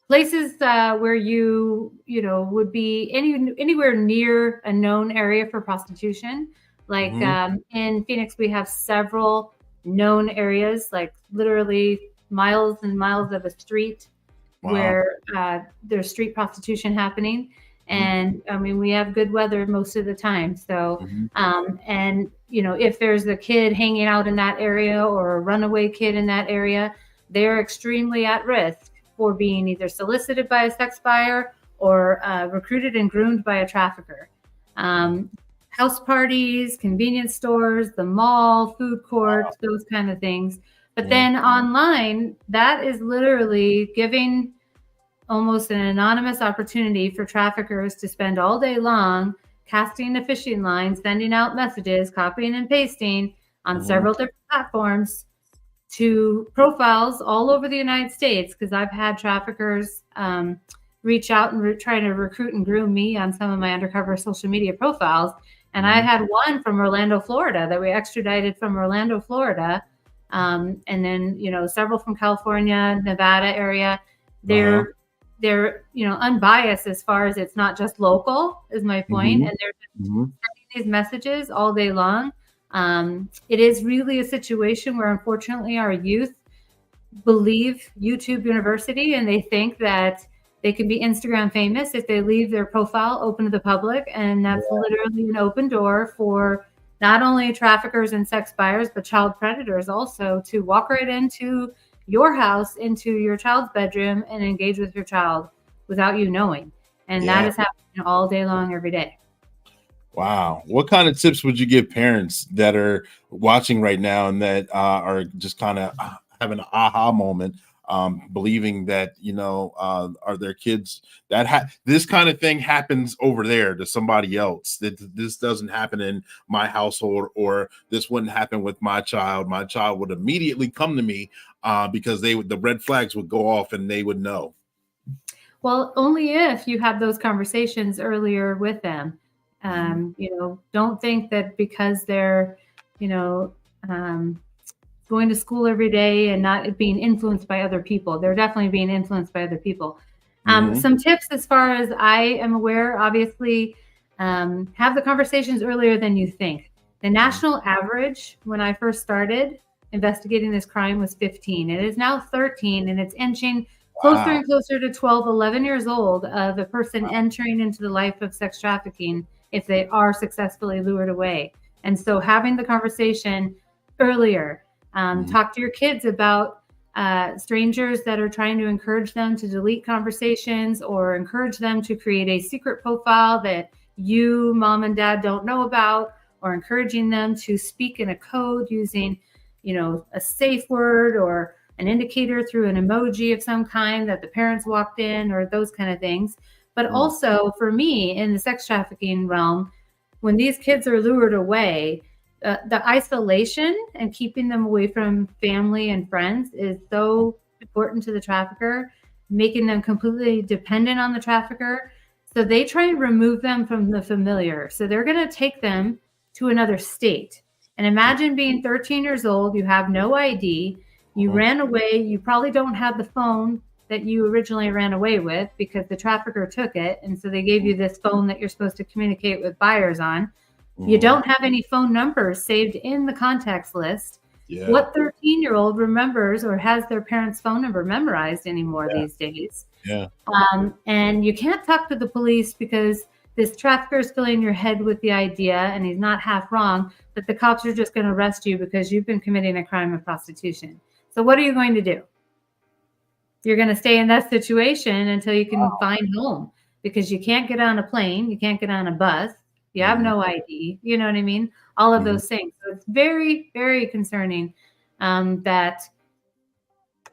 [SPEAKER 11] Places where you would be anywhere near a known area for prostitution. Like in Phoenix, we have several known areas, like literally miles and miles of a street where there's street prostitution happening. And I mean, we have good weather most of the time. So, and if there's a kid hanging out in that area or a runaway kid in that area, they're extremely at risk for being either solicited by a sex buyer or recruited and groomed by a trafficker. House parties, convenience stores, the mall, food courts, those kind of things. But then online, that is literally giving almost an anonymous opportunity for traffickers to spend all day long casting a fishing line, sending out messages, copying and pasting on several different platforms to profiles all over the United States. Because I've had traffickers reach out and try to recruit and groom me on some of my undercover social media profiles. And I had one from Orlando, Florida, that we extradited from Orlando, Florida. And then, several from California, Nevada area. They're unbiased as far as it's not just local, is my point. And they're just sending these messages all day long. It is really a situation where, unfortunately, our youth believe YouTube University, and they think that they can be Instagram famous if they leave their profile open to the public. And that's literally an open door for not only traffickers and sex buyers, but child predators also to walk right into your house, into your child's bedroom, and engage with your child without you knowing. And that is happening all day long, every day.
[SPEAKER 12] Wow. What kind of tips would you give parents that are watching right now and that are just kind of having an aha moment, believing that, are their kids that this kind of thing happens over there to somebody else, that this doesn't happen in my household, or this wouldn't happen with my child would immediately come to me because the red flags would go off and they would know?
[SPEAKER 11] Well, only if you have those conversations earlier with them. Don't think that because they're, going to school every day and not being influenced by other people. They're definitely being influenced by other people. Some tips as far as I am aware, obviously, have the conversations earlier than you think. The national average when I first started investigating this crime was 15. It is now 13, and it's inching closer and closer to 12, 11 years old of a person entering into the life of sex trafficking if they are successfully lured away. And so having the conversation earlier, Talk to your kids about strangers that are trying to encourage them to delete conversations or encourage them to create a secret profile that you, mom and dad, don't know about, or encouraging them to speak in a code using, a safe word or an indicator through an emoji of some kind that the parents walked in, or those kind of things. But also for me in the sex trafficking realm, when these kids are lured away, the isolation and keeping them away from family and friends is so important to the trafficker, making them completely dependent on the trafficker. So they try and remove them from the familiar. So they're going to take them to another state. And imagine being 13 years old, you have no ID, you ran away, you probably don't have the phone that you originally ran away with because the trafficker took it. And so they gave you this phone that you're supposed to communicate with buyers on. You don't have any phone numbers saved in the contacts list. Yeah. What 13-year-old remembers or has their parents' phone number memorized anymore these days?
[SPEAKER 12] Yeah.
[SPEAKER 11] And you can't talk to the police because this trafficker is filling your head with the idea, and he's not half wrong, that the cops are just going to arrest you because you've been committing a crime of prostitution. So what are you going to do? You're going to stay in that situation until you can find home, because you can't get on a plane, you can't get on a bus, you have no ID, you know what I mean? All of those things. So it's very, very concerning that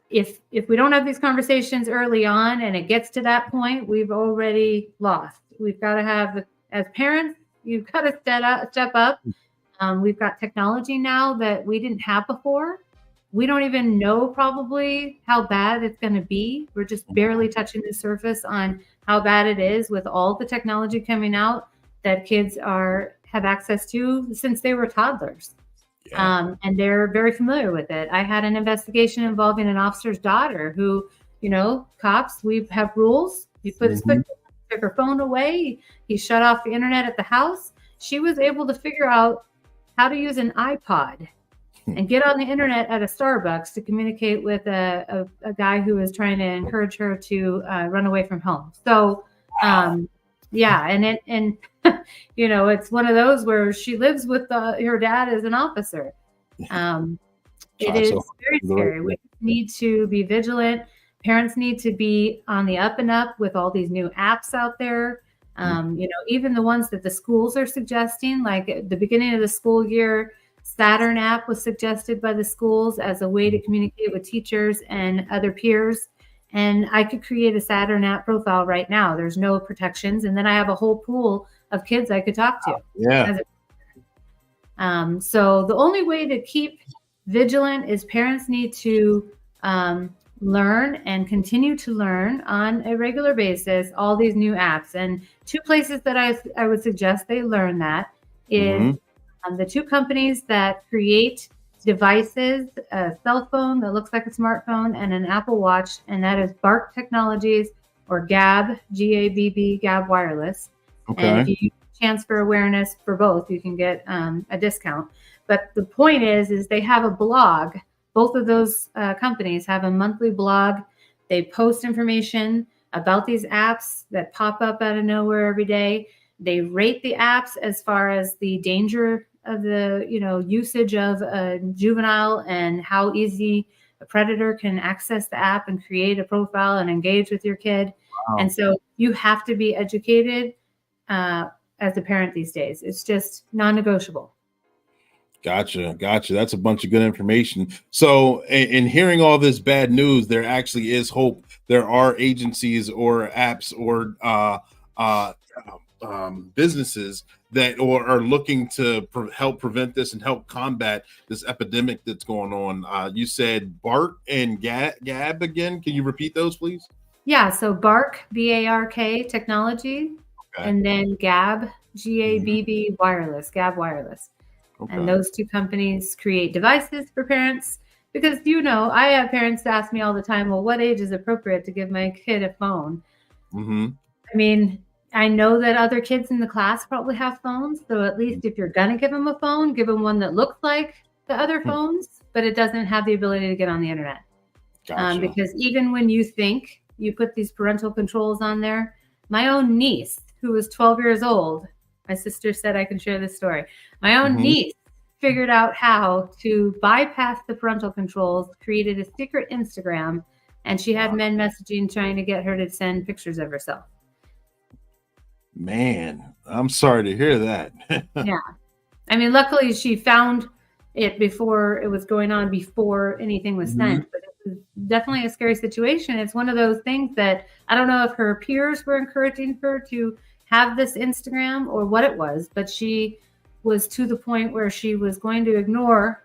[SPEAKER 11] if we don't have these conversations early on and it gets to that point, we've already lost. We've got to have, as parents, you've got to step up. We've got technology now that we didn't have before. We don't even know probably how bad it's going to be. We're just barely touching the surface on how bad it is with all the technology coming out that kids have access to since they were toddlers. Yeah. And they're very familiar with it. I had an investigation involving an officer's daughter who, cops, we have rules. He put his foot, took her phone away. He shut off the internet at the house. She was able to figure out how to use an iPod and get on the internet at a Starbucks to communicate with a guy who was trying to encourage her to run away from home. So, yeah. And it's one of those where she lives with her dad as an officer. It is very scary. We need to be vigilant. Parents need to be on the up and up with all these new apps out there. Even the ones that the schools are suggesting, like at the beginning of the school year, Saturn app was suggested by the schools as a way to communicate with teachers and other peers. And I could create a Saturn app profile right now. There's no protections. And then I have a whole pool of kids I could talk to.
[SPEAKER 12] Yeah.
[SPEAKER 11] So the only way to keep vigilant is parents need to learn and continue to learn on a regular basis all these new apps. And two places that I would suggest they learn that is the two companies that create devices, a cell phone that looks like a smartphone and an Apple Watch, and that is Bark Technologies or Gab, G-A-B-B, Gab Wireless. Okay. And if you use Chance for awareness for both, you can get a discount. But the point is they have a blog. Both of those companies have a monthly blog. They post information about these apps that pop up out of nowhere every day. They rate the apps as far as the danger of the usage of a juvenile and how easy a predator can access the app and create a profile and engage with your kid. Wow. And so you have to be educated as a parent these days. It's just non-negotiable.
[SPEAKER 12] Gotcha. That's a bunch of good information. So in hearing all this bad news, there actually is hope. There are agencies or apps or businesses that are looking to help prevent this and help combat this epidemic that's going on. You said Bark and Gab again. Can you repeat those, please?
[SPEAKER 11] Yeah. So Bark, B-A-R-K Technology, and then Gab, G-A-B-B Wireless, Gab Wireless. Okay. And those two companies create devices for parents because, I have parents ask me all the time, well, what age is appropriate to give my kid a phone? I mean, I know that other kids in the class probably have phones. So at least if you're going to give them a phone, give them one that looks like the other phones, but it doesn't have the ability to get on the internet. Gotcha. Because even when you think you put these parental controls on there, my own niece, who was 12 years old, my sister said I can share this story. My own niece figured out how to bypass the parental controls, created a secret Instagram, and she had men messaging trying to get her to send pictures of herself.
[SPEAKER 12] Man, I'm sorry to hear that.
[SPEAKER 11] Yeah. I mean, luckily she found it before it was going on, before anything was sent, but it was definitely a scary situation. It's one of those things that I don't know if her peers were encouraging her to have this Instagram or what it was, but she was to the point where she was going to ignore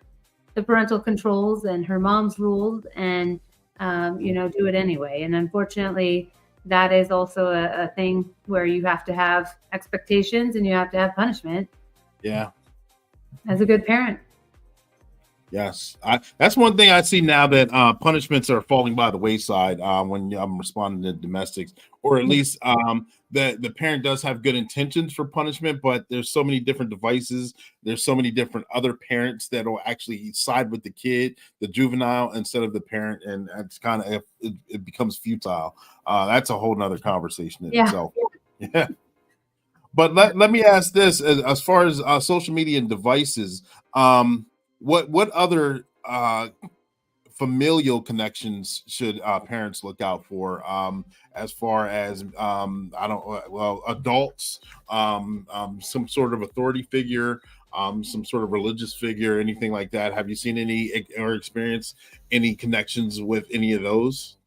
[SPEAKER 11] the parental controls and her mom's rules and, do it anyway. And unfortunately, that is also a thing where you have to have expectations and you have to have punishment.
[SPEAKER 12] Yeah.
[SPEAKER 11] As a good parent.
[SPEAKER 12] Yes, that's one thing I see now, that punishments are falling by the wayside when I'm responding to domestics, or at least the parent does have good intentions for punishment, but there's so many different devices. There's so many different other parents that will actually side with the kid, the juvenile, instead of the parent, and it's kind of it becomes futile. That's a whole nother conversation in itself. Yeah. But let me ask this: as far as social media and devices, what other familial connections should parents look out for? As far as adults, some sort of authority figure, some sort of religious figure, anything like that. Have you seen any or experienced any connections with any of those?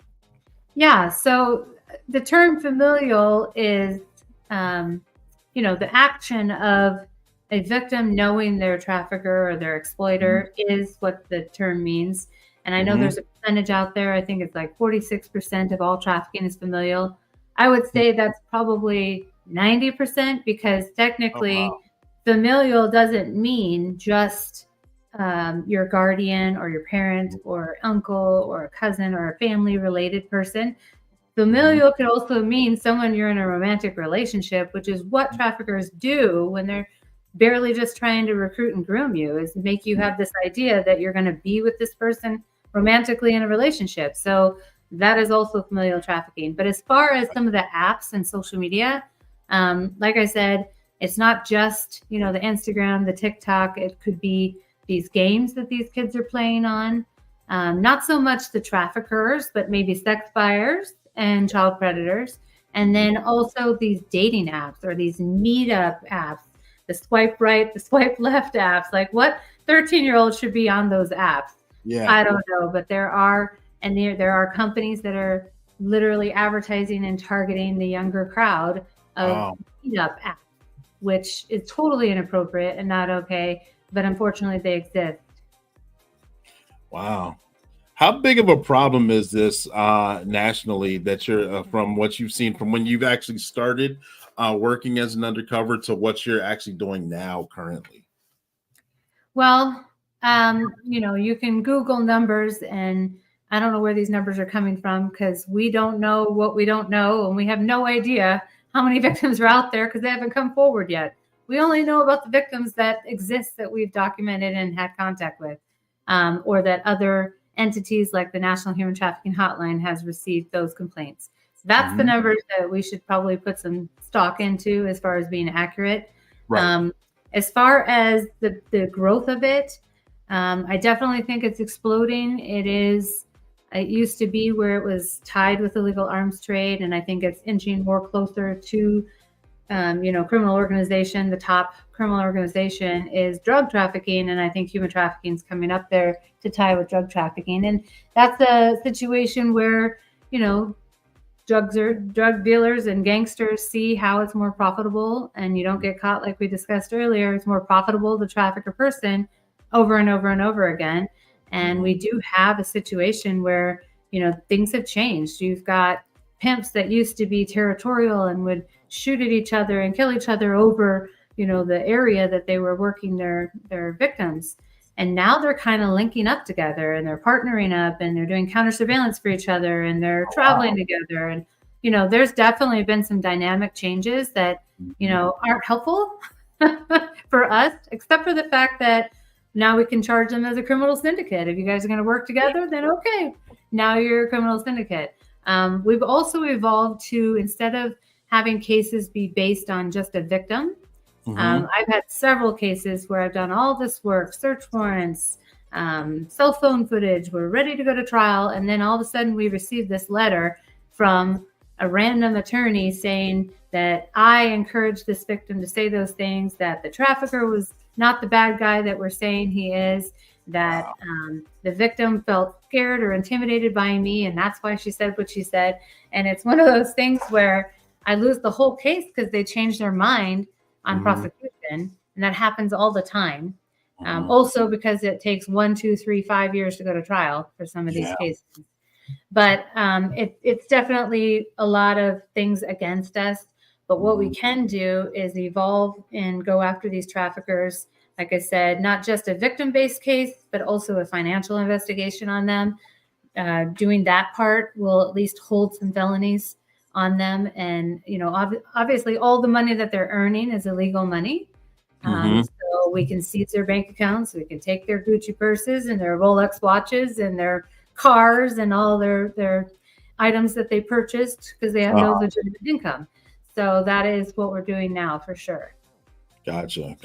[SPEAKER 11] Yeah. So the term familial is, the action of a victim knowing their trafficker or their exploiter is what the term means. And I know there's a percentage out there. I think it's like 46% of all trafficking is familial. I would say that's probably 90%, because technically familial doesn't mean just your guardian or your parent or uncle or a cousin or a family related person. Familial could also mean someone you're in a romantic relationship, which is what traffickers do when they're barely just trying to recruit and groom you, is make you have this idea that you're going to be with this person romantically in a relationship. So that is also familial trafficking. But as far as some of the apps and social media, like I said, it's not just, the Instagram, the TikTok. It could be these games that these kids are playing on. Not so much the traffickers, but maybe sex buyers and child predators. And then also these dating apps or these meetup apps, the swipe right, the swipe left apps. Like, what 13-year-olds should be on those apps?
[SPEAKER 12] Yeah,
[SPEAKER 11] I don't know, but there are companies that are literally advertising and targeting the younger crowd of meetup apps, which is totally inappropriate and not okay, but unfortunately they exist.
[SPEAKER 12] Wow. How big of a problem is this nationally, that you're from what you've seen, from when you've actually started working as an undercover to what you're actually doing now currently?
[SPEAKER 11] Well, you can Google numbers, and I don't know where these numbers are coming from, because we don't know what we don't know, and we have no idea how many victims are out there because they haven't come forward yet. We only know about the victims that exist, that we've documented and had contact with, or that other entities like the National Human Trafficking Hotline has received those complaints. So that's the numbers that we should probably put some stock into as far as being accurate. Right. As far as the growth of it, I definitely think it's exploding. It used to be where it was tied with illegal arms trade, and I think it's inching more closer to criminal organization. The top criminal organization is drug trafficking, and I think human trafficking is coming up there to tie with drug trafficking. And that's a situation where, drug dealers and gangsters see how it's more profitable, and you don't get caught, like we discussed earlier. It's more profitable to traffic a person over and over and over again. And we do have a situation where, things have changed. You've got pimps that used to be territorial and would shoot at each other and kill each other over, the area that they were working their victims. And now they're kind of linking up together, and they're partnering up, and they're doing counter surveillance for each other, and they're traveling together. And, there's definitely been some dynamic changes that, aren't helpful for us, except for the fact that now we can charge them as a criminal syndicate. If you guys are going to work together, then okay, now you're a criminal syndicate. We've also evolved to, instead of having cases be based on just a victim, I've had several cases where I've done all this work, search warrants, cell phone footage. We're ready to go to trial. And then all of a sudden we received this letter from a random attorney saying that I encouraged this victim to say those things, that the trafficker was not the bad guy that we're saying he is, that the victim felt scared or intimidated by me, and that's why she said what she said. And it's one of those things where I lose the whole case because they changed their mind on prosecution, and that happens all the time. Also because it takes 1, 2, 3, 5 years to go to trial for some of these cases. But it's definitely a lot of things against us. But what we can do is evolve and go after these traffickers. Like I said, not just a victim-based case, but also a financial investigation on them. Doing that part will at least hold some felonies on them. And, you know, obviously all the money that they're earning is illegal money. So we can seize their bank accounts. We can take their Gucci purses and their Rolex watches and their cars and all their items that they purchased because they have no legitimate income. So that is what we're doing now for sure.
[SPEAKER 12] Gotcha.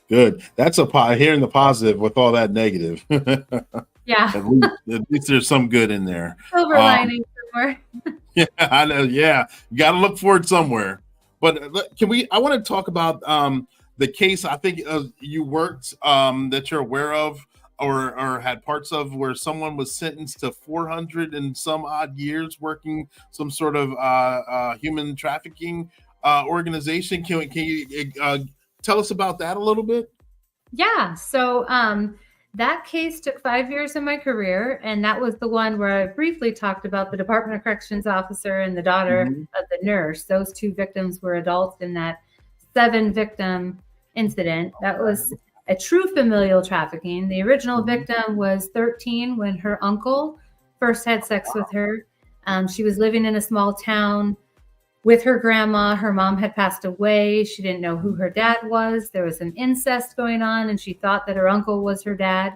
[SPEAKER 12] Good. That's hearing the positive with all that negative.
[SPEAKER 11] Yeah.
[SPEAKER 12] At least there's some good in there.
[SPEAKER 11] Silver lining somewhere.
[SPEAKER 12] Yeah, I know. Yeah. You got to look for it somewhere. But I want to talk about the case I think you worked that you're aware of or had parts of where someone was sentenced to 400 and some odd years working some sort of human trafficking organization. Can you tell us about that a little bit?
[SPEAKER 11] Yeah. So that case took 5 years of my career. And that was the one where I briefly talked about the Department of Corrections officer and the daughter of the nurse. Those 2 victims were adults in that 7 victim incident. That was a true familial trafficking. The original victim was 13 when her uncle first had sex with her. She was living in a small town with her grandma. Her mom had passed away. She didn't know who her dad was. There was some incest going on, and she thought that her uncle was her dad.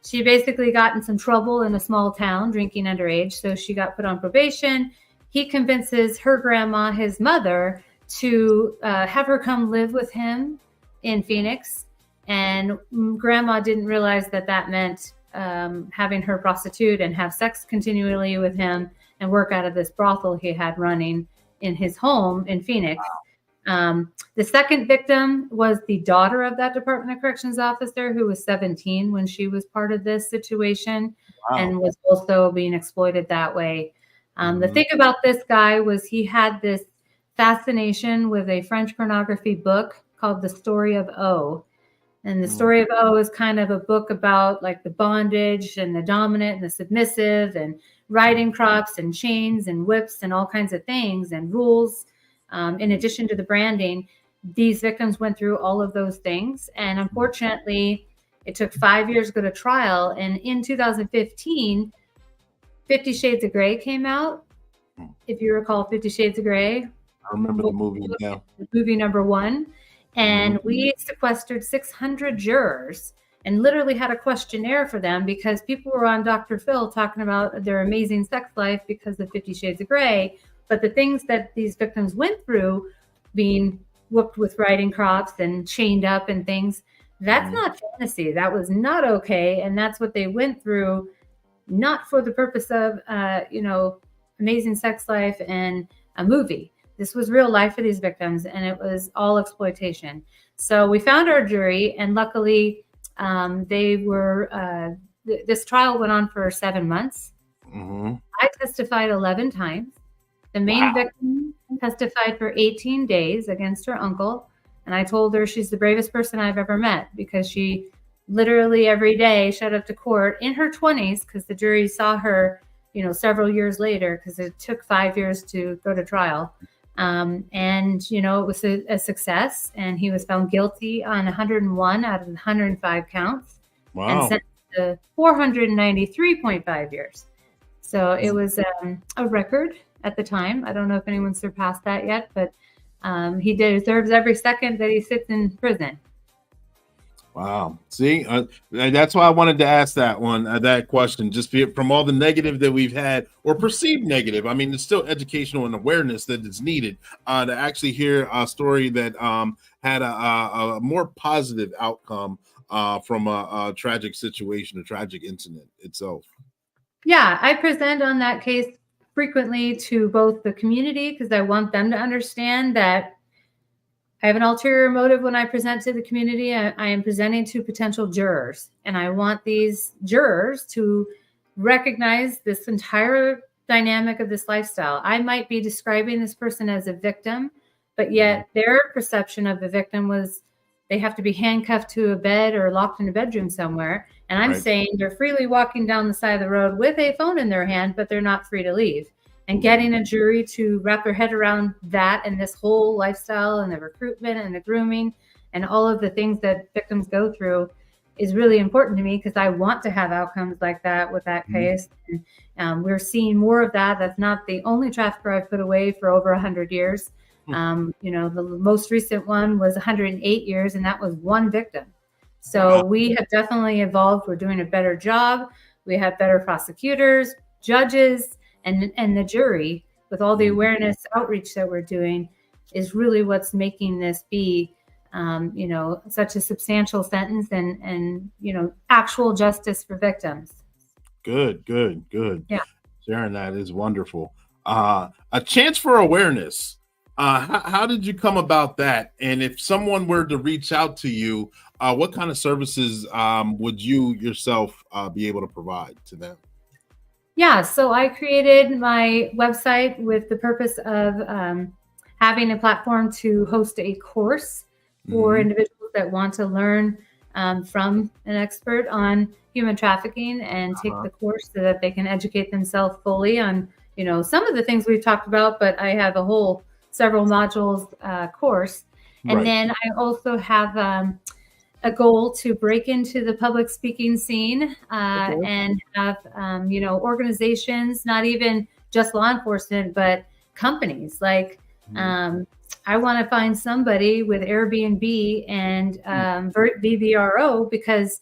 [SPEAKER 11] She basically got in some trouble in a small town drinking underage. So she got put on probation. He convinces her grandma, his mother, to have her come live with him in Phoenix. And grandma didn't realize that meant having her prostitute and have sex continually with him and work out of this brothel he had running in his home in Phoenix. The second victim was the daughter of that Department of Corrections officer who was 17 when she was part of this situation and was also being exploited that way. The thing about this guy was he had this fascination with a French pornography book called The Story of O. And The Story of O is kind of a book about like the bondage and the dominant and the submissive and riding crops and chains and whips and all kinds of things and rules. In addition to the branding, these victims went through all of those things. And unfortunately, it took 5 years to go to trial. And in 2015, 50 Shades of Grey came out. If you recall 50 Shades of Grey.
[SPEAKER 12] I remember the movie now.
[SPEAKER 11] Movie number 1. And we sequestered 600 jurors and literally had a questionnaire for them because people were on Dr. Phil talking about their amazing sex life because of 50 Shades of Grey. But the things that these victims went through, being whooped with riding crops and chained up and things, that's not fantasy. That was not okay. And that's what they went through, not for the purpose of, amazing sex life and a movie. This was real life for these victims, and it was all exploitation. So we found our jury, and luckily this trial went on for 7 months. I testified 11 times. The main victim testified for 18 days against her uncle. And I told her she's the bravest person I've ever met because she literally every day showed up to court in her 20s because the jury saw her, several years later because it took 5 years to go to trial. It was a success, and he was found guilty on 101 out of 105 counts and sentenced to 493.5 years. So it was a record at the time. I don't know if anyone surpassed that yet, but he deserves every second that he sits in prison.
[SPEAKER 12] Wow. See, that's why I wanted to ask that one, that question, just from all the negative that we've had or perceived negative. I mean, it's still educational and awareness that is needed to actually hear a story that had a more positive outcome from a tragic situation, a tragic incident itself.
[SPEAKER 11] Yeah, I present on that case frequently to both the community because I want them to understand that I have an ulterior motive when I present to the community. I am presenting to potential jurors, and I want these jurors to recognize this entire dynamic of this lifestyle. I might be describing this person as a victim, but yet their perception of the victim was they have to be handcuffed to a bed or locked in a bedroom somewhere. And I'm saying they're freely walking down the side of the road with a phone in their hand, but they're not free to leave. And getting a jury to wrap their head around that and this whole lifestyle and the recruitment and the grooming and all of the things that victims go through is really important to me because I want to have outcomes like that with that case. And we're seeing more of that. That's not the only trafficker I've put away for over 100 years. The most recent one was 108 years, and that was one victim. So we have definitely evolved. We're doing a better job. We have better prosecutors, judges, and the jury, with all the awareness outreach that we're doing, is really what's making this be, such a substantial sentence and actual justice for victims.
[SPEAKER 12] Good.
[SPEAKER 11] Yeah.
[SPEAKER 12] Sharon, that is wonderful. A chance for awareness. How did you come about that? And if someone were to reach out to you, what kind of services would you yourself be able to provide to them?
[SPEAKER 11] Yeah, so I created my website with the purpose of having a platform to host a course for individuals that want to learn from an expert on human trafficking and take the course so that they can educate themselves fully on, some of the things we've talked about, but I have a whole several modules course. And then I also have a goal to break into the public speaking scene and have, organizations, not even just law enforcement, but companies. Like I want to find somebody with Airbnb and VVRO because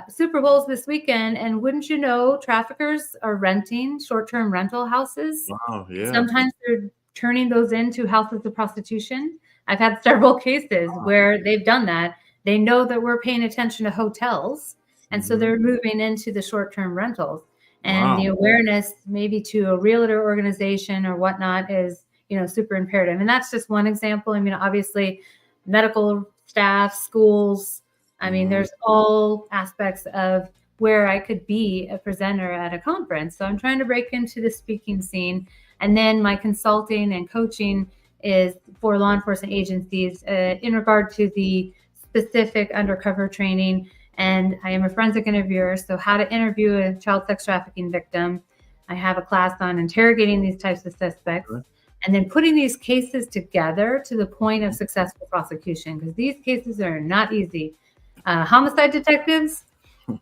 [SPEAKER 11] Super Bowl's this weekend. And wouldn't you know, traffickers are renting short-term rental houses.
[SPEAKER 12] Wow, yeah.
[SPEAKER 11] Sometimes they're turning those into houses of prostitution. I've had several cases where they've done that. They know that we're paying attention to hotels, and so they're moving into the short-term rentals. And the awareness maybe to a realtor organization or whatnot is, super imperative. And that's just one example. I mean, obviously, medical staff, schools. I mean, there's all aspects of where I could be a presenter at a conference. So I'm trying to break into the speaking scene. And then my consulting and coaching is for law enforcement agencies in regard to the specific undercover training. And I am a forensic interviewer, so how to interview a child sex trafficking victim. I have a class on interrogating these types of suspects and then putting these cases together to the point of successful prosecution, because these cases are not easy. Homicide detectives,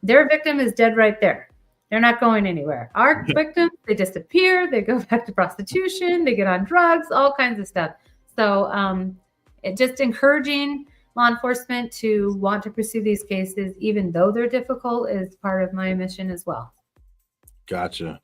[SPEAKER 11] their victim is dead right there. They're not going anywhere. Our victims, they disappear, they go back to prostitution, they get on drugs, all kinds of stuff. So just encouraging law enforcement to want to pursue these cases, even though they're difficult, is part of my mission as well.
[SPEAKER 12] Gotcha.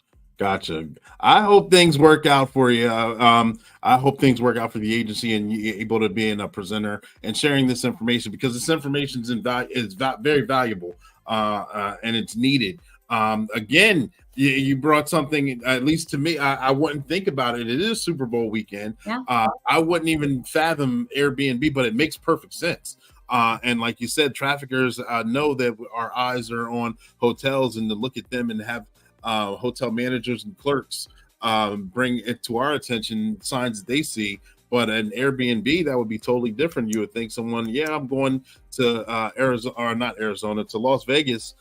[SPEAKER 12] I hope things work out for you. I hope things work out for the agency and you're able to be a presenter and sharing this information, because this information is very valuable and it's needed. Again, you brought something, at least to me, I wouldn't think about it. It is Super Bowl weekend.
[SPEAKER 11] Yeah.
[SPEAKER 12] I wouldn't even fathom Airbnb, but it makes perfect sense. And like you said, traffickers know that our eyes are on hotels, and to look at them and have hotel managers and clerks bring it to our attention signs that they see. But an Airbnb, that would be totally different. You would think someone, I'm going to Arizona, or not Arizona, to Las Vegas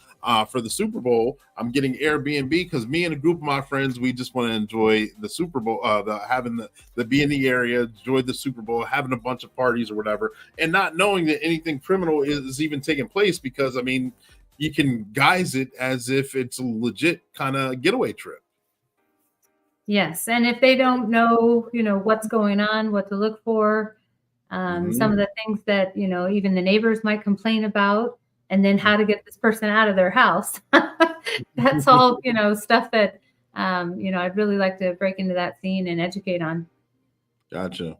[SPEAKER 12] for the Super Bowl. I'm getting Airbnb because me and a group of my friends, we just want to enjoy the Super Bowl, having the be in the area, enjoy the Super Bowl, having a bunch of parties or whatever, and not knowing that anything criminal is even taking place, because, I mean, you can guise it as if it's a legit kind of getaway trip.
[SPEAKER 11] Yes, and if they don't know, what's going on, what to look for, some of the things that, even the neighbors might complain about, and then how to get this person out of their house. That's all, stuff that, I'd really like to break into that scene and educate on.
[SPEAKER 12] Gotcha.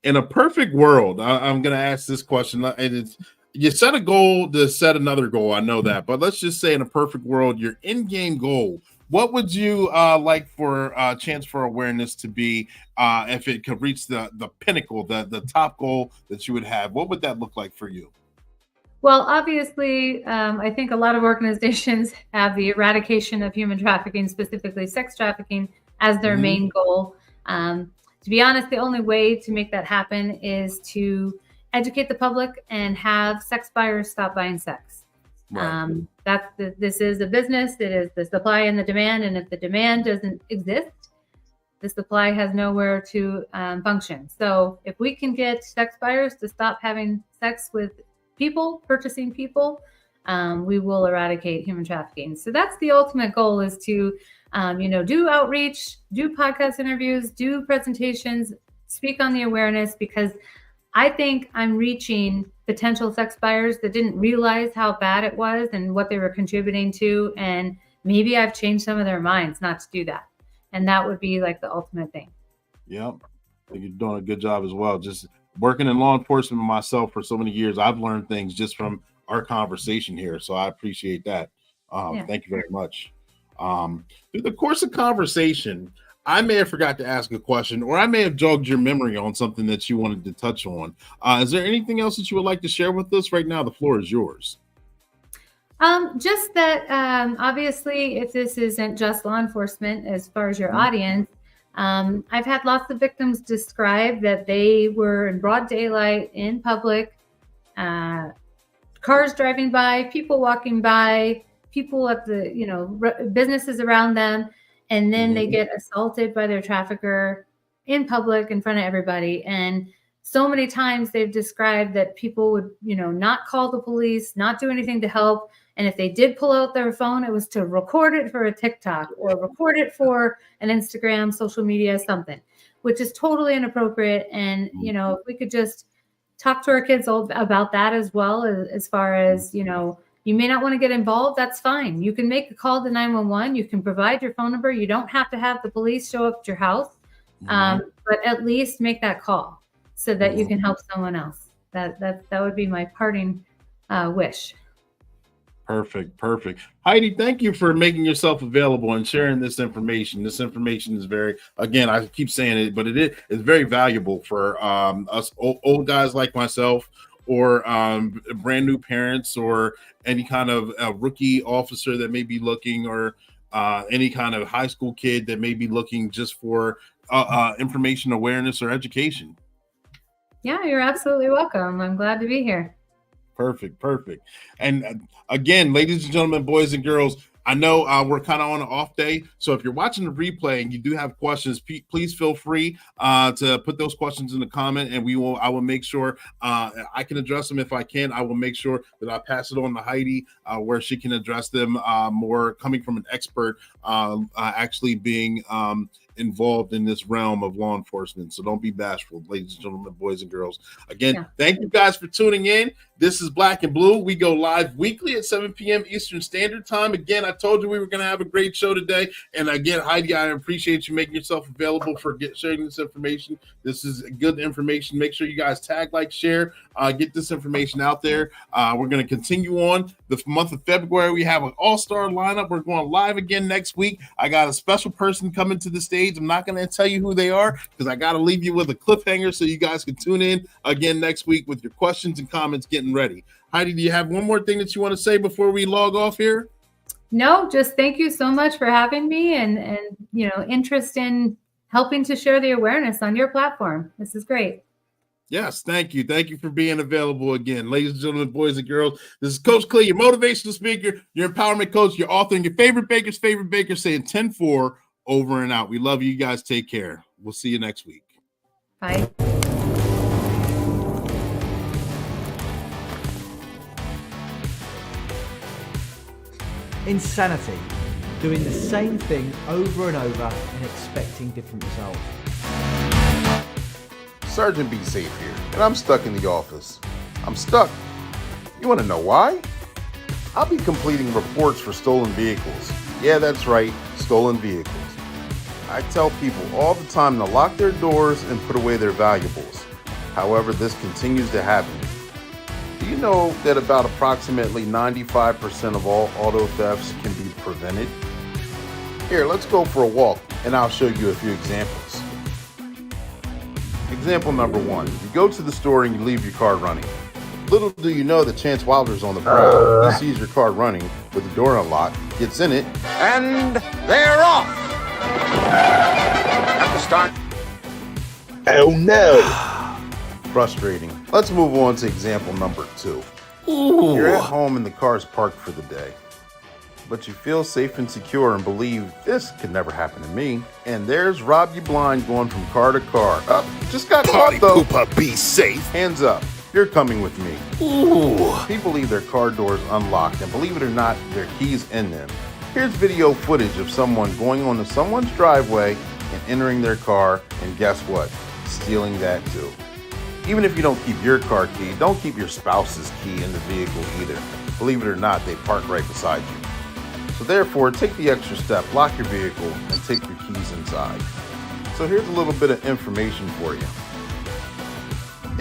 [SPEAKER 12] In a perfect world, I'm going to ask this question, and it's, you set a goal to set another goal. I know that, but let's just say in a perfect world, your in-game goal, what would you like for Chance for Awareness to be if it could reach the pinnacle, the top goal that you would have? What would that look like for you?
[SPEAKER 11] Well, obviously, I think a lot of organizations have the eradication of human trafficking, specifically sex trafficking, as their main goal. To be honest, the only way to make that happen is to educate the public and have sex buyers stop buying sex. Right. This is a business. It is the supply and the demand. And if the demand doesn't exist, the supply has nowhere to function. So if we can get sex buyers to stop having sex with people, purchasing people, we will eradicate human trafficking. So that's the ultimate goal, is to do outreach, do podcast interviews, do presentations, speak on the awareness, because I think I'm reaching potential sex buyers that didn't realize how bad it was and what they were contributing to. And maybe I've changed some of their minds not to do that. And that would be like the ultimate thing.
[SPEAKER 12] Yep. I think you're doing a good job as well. Just working in law enforcement myself for so many years, I've learned things just from our conversation here. So I appreciate that. Thank you very much. Through the course of conversation, I may have forgot to ask a question, or I may have jogged your memory on something that you wanted to touch on. Is there anything else that you would like to share with us right now? The floor is yours.
[SPEAKER 11] Just that, obviously, if this isn't just law enforcement, as far as your audience, I've had lots of victims describe that they were in broad daylight in public, cars driving by, people walking by, people at the, businesses around them. And then they get assaulted by their trafficker in public in front of everybody. And so many times they've described that people would, not call the police, not do anything to help. And if they did pull out their phone, it was to record it for a TikTok or record it for an Instagram, social media, something, which is totally inappropriate. And, if we could just talk to our kids about that as well, as far as, you may not want to get involved. That's fine. You can make a call to 911. You can provide your phone number. You don't have to have the police show up at your house, but at least make that call so that you can help someone else. That would be my parting wish.
[SPEAKER 12] Perfect. Heidi, thank you for making yourself available and sharing this information. This information is very, again, I keep saying it, but it is very valuable for us old guys like myself, or brand new parents, or any kind of rookie officer that may be looking, or any kind of high school kid that may be looking just for information, awareness, or education.
[SPEAKER 11] Yeah, you're absolutely welcome. I'm glad to be here.
[SPEAKER 12] Perfect. And again, ladies and gentlemen, boys and girls, I know we're kind of on an off day, so if you're watching the replay and you do have questions, please feel free to put those questions in the comment, and I will make sure I can address them. If I can, I will make sure that I pass it on to Heidi, where she can address them more coming from an expert, actually being involved in this realm of law enforcement. So don't be bashful, ladies and gentlemen, boys and girls. Again, Thank you guys for tuning in. This is Black and Blue. We go live weekly at 7 p.m. Eastern Standard Time. Again, I told you we were going to have a great show today. And again, Heidi, I appreciate you making yourself available for sharing this information. This is good information. Make sure you guys tag, like, share, get this information out there. We're going to continue on the month of February. We have an all-star lineup. We're going live again next week. I got a special person coming to the stage. I'm not going to tell you who they are because I got to leave you with a cliffhanger so you guys can tune in again next week with your questions and comments getting ready. Heidi, do you have one more thing that you want to say before we log off here?
[SPEAKER 11] No, just thank you so much for having me and interest in helping to share the awareness on your platform. This is great.
[SPEAKER 12] Yes, thank you. Thank you for being available again. Ladies and gentlemen, boys and girls, this is Coach Clay, your motivational speaker, your empowerment coach, your author, and your favorite baker's favorite baker, saying 10-4 over and out. We love you guys. Take care. We'll see you next week.
[SPEAKER 11] Bye.
[SPEAKER 15] Insanity. Doing the same thing over and over and expecting different results.
[SPEAKER 5] Sergeant Be Safe here, and I'm stuck in the office. I'm stuck. You want to know why? I'll be completing reports for stolen vehicles. Yeah, that's right, stolen vehicles. I tell people all the time to lock their doors and put away their valuables. However, this continues to happen. Do you know that about approximately 95% of all auto thefts can be prevented? Here, let's go for a walk and I'll show you a few examples. Example number 1. You go to the store and you leave your car running. Little do you know that Chance Wilder's on the prowl. He sees your car running with the door unlocked, gets in it, and they're off! Have to start.
[SPEAKER 14] Oh no!
[SPEAKER 5] Frustrating. Let's move on to example number 2. You're at home and the car's parked for the day. But you feel safe and secure and believe this could never happen to me. And there's Rob You Blind going from car to car. Just got caught though.
[SPEAKER 14] Poopa, be safe.
[SPEAKER 5] Hands up. You're coming with me.
[SPEAKER 14] Ooh.
[SPEAKER 5] People leave their car doors unlocked and believe it or not, their keys in them. Here's video footage of someone going onto someone's driveway and entering their car, and guess what? Stealing that too. Even if you don't keep your car key, don't keep your spouse's key in the vehicle either. Believe it or not, they park right beside you. So therefore, take the extra step, lock your vehicle, and take your keys inside. So here's a little bit of information for you.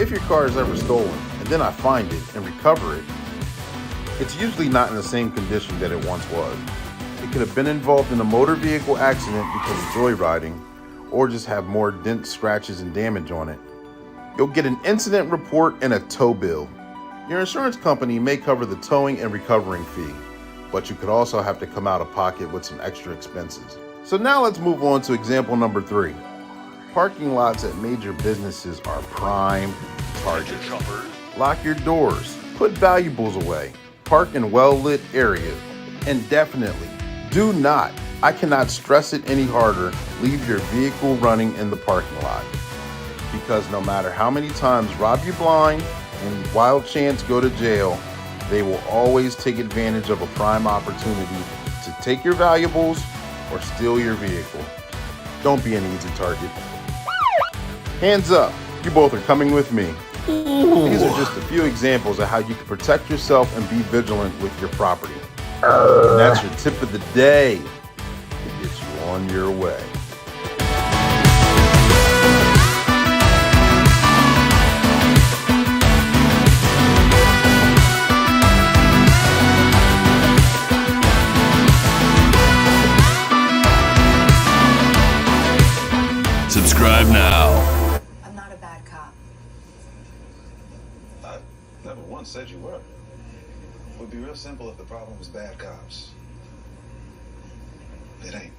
[SPEAKER 5] If your car is ever stolen, and then I find it and recover it, it's usually not in the same condition that it once was. It could have been involved in a motor vehicle accident because of joyriding, or just have more dents, scratches, and damage on it. You'll get an incident report and a tow bill. Your insurance company may cover the towing and recovering fee, but you could also have to come out of pocket with some extra expenses. So now let's move on to example number 3. Parking lots at major businesses are prime targets. Lock your doors, put valuables away, park in well-lit areas, and definitely do not, I cannot stress it any harder, leave your vehicle running in the parking lot. Because no matter how many times Rob You Blind and Wild Chance go to jail, they will always take advantage of a prime opportunity to take your valuables or steal your vehicle. Don't be an easy target. Hands up, you both are coming with me. Ooh. These are just a few examples of how you can protect yourself and be vigilant with your property. And that's your tip of the day to get you on your way.
[SPEAKER 3] Subscribe now.
[SPEAKER 16] I'm not a bad cop.
[SPEAKER 17] I never once said you were. It would be real simple if the problem was bad cops. It ain't.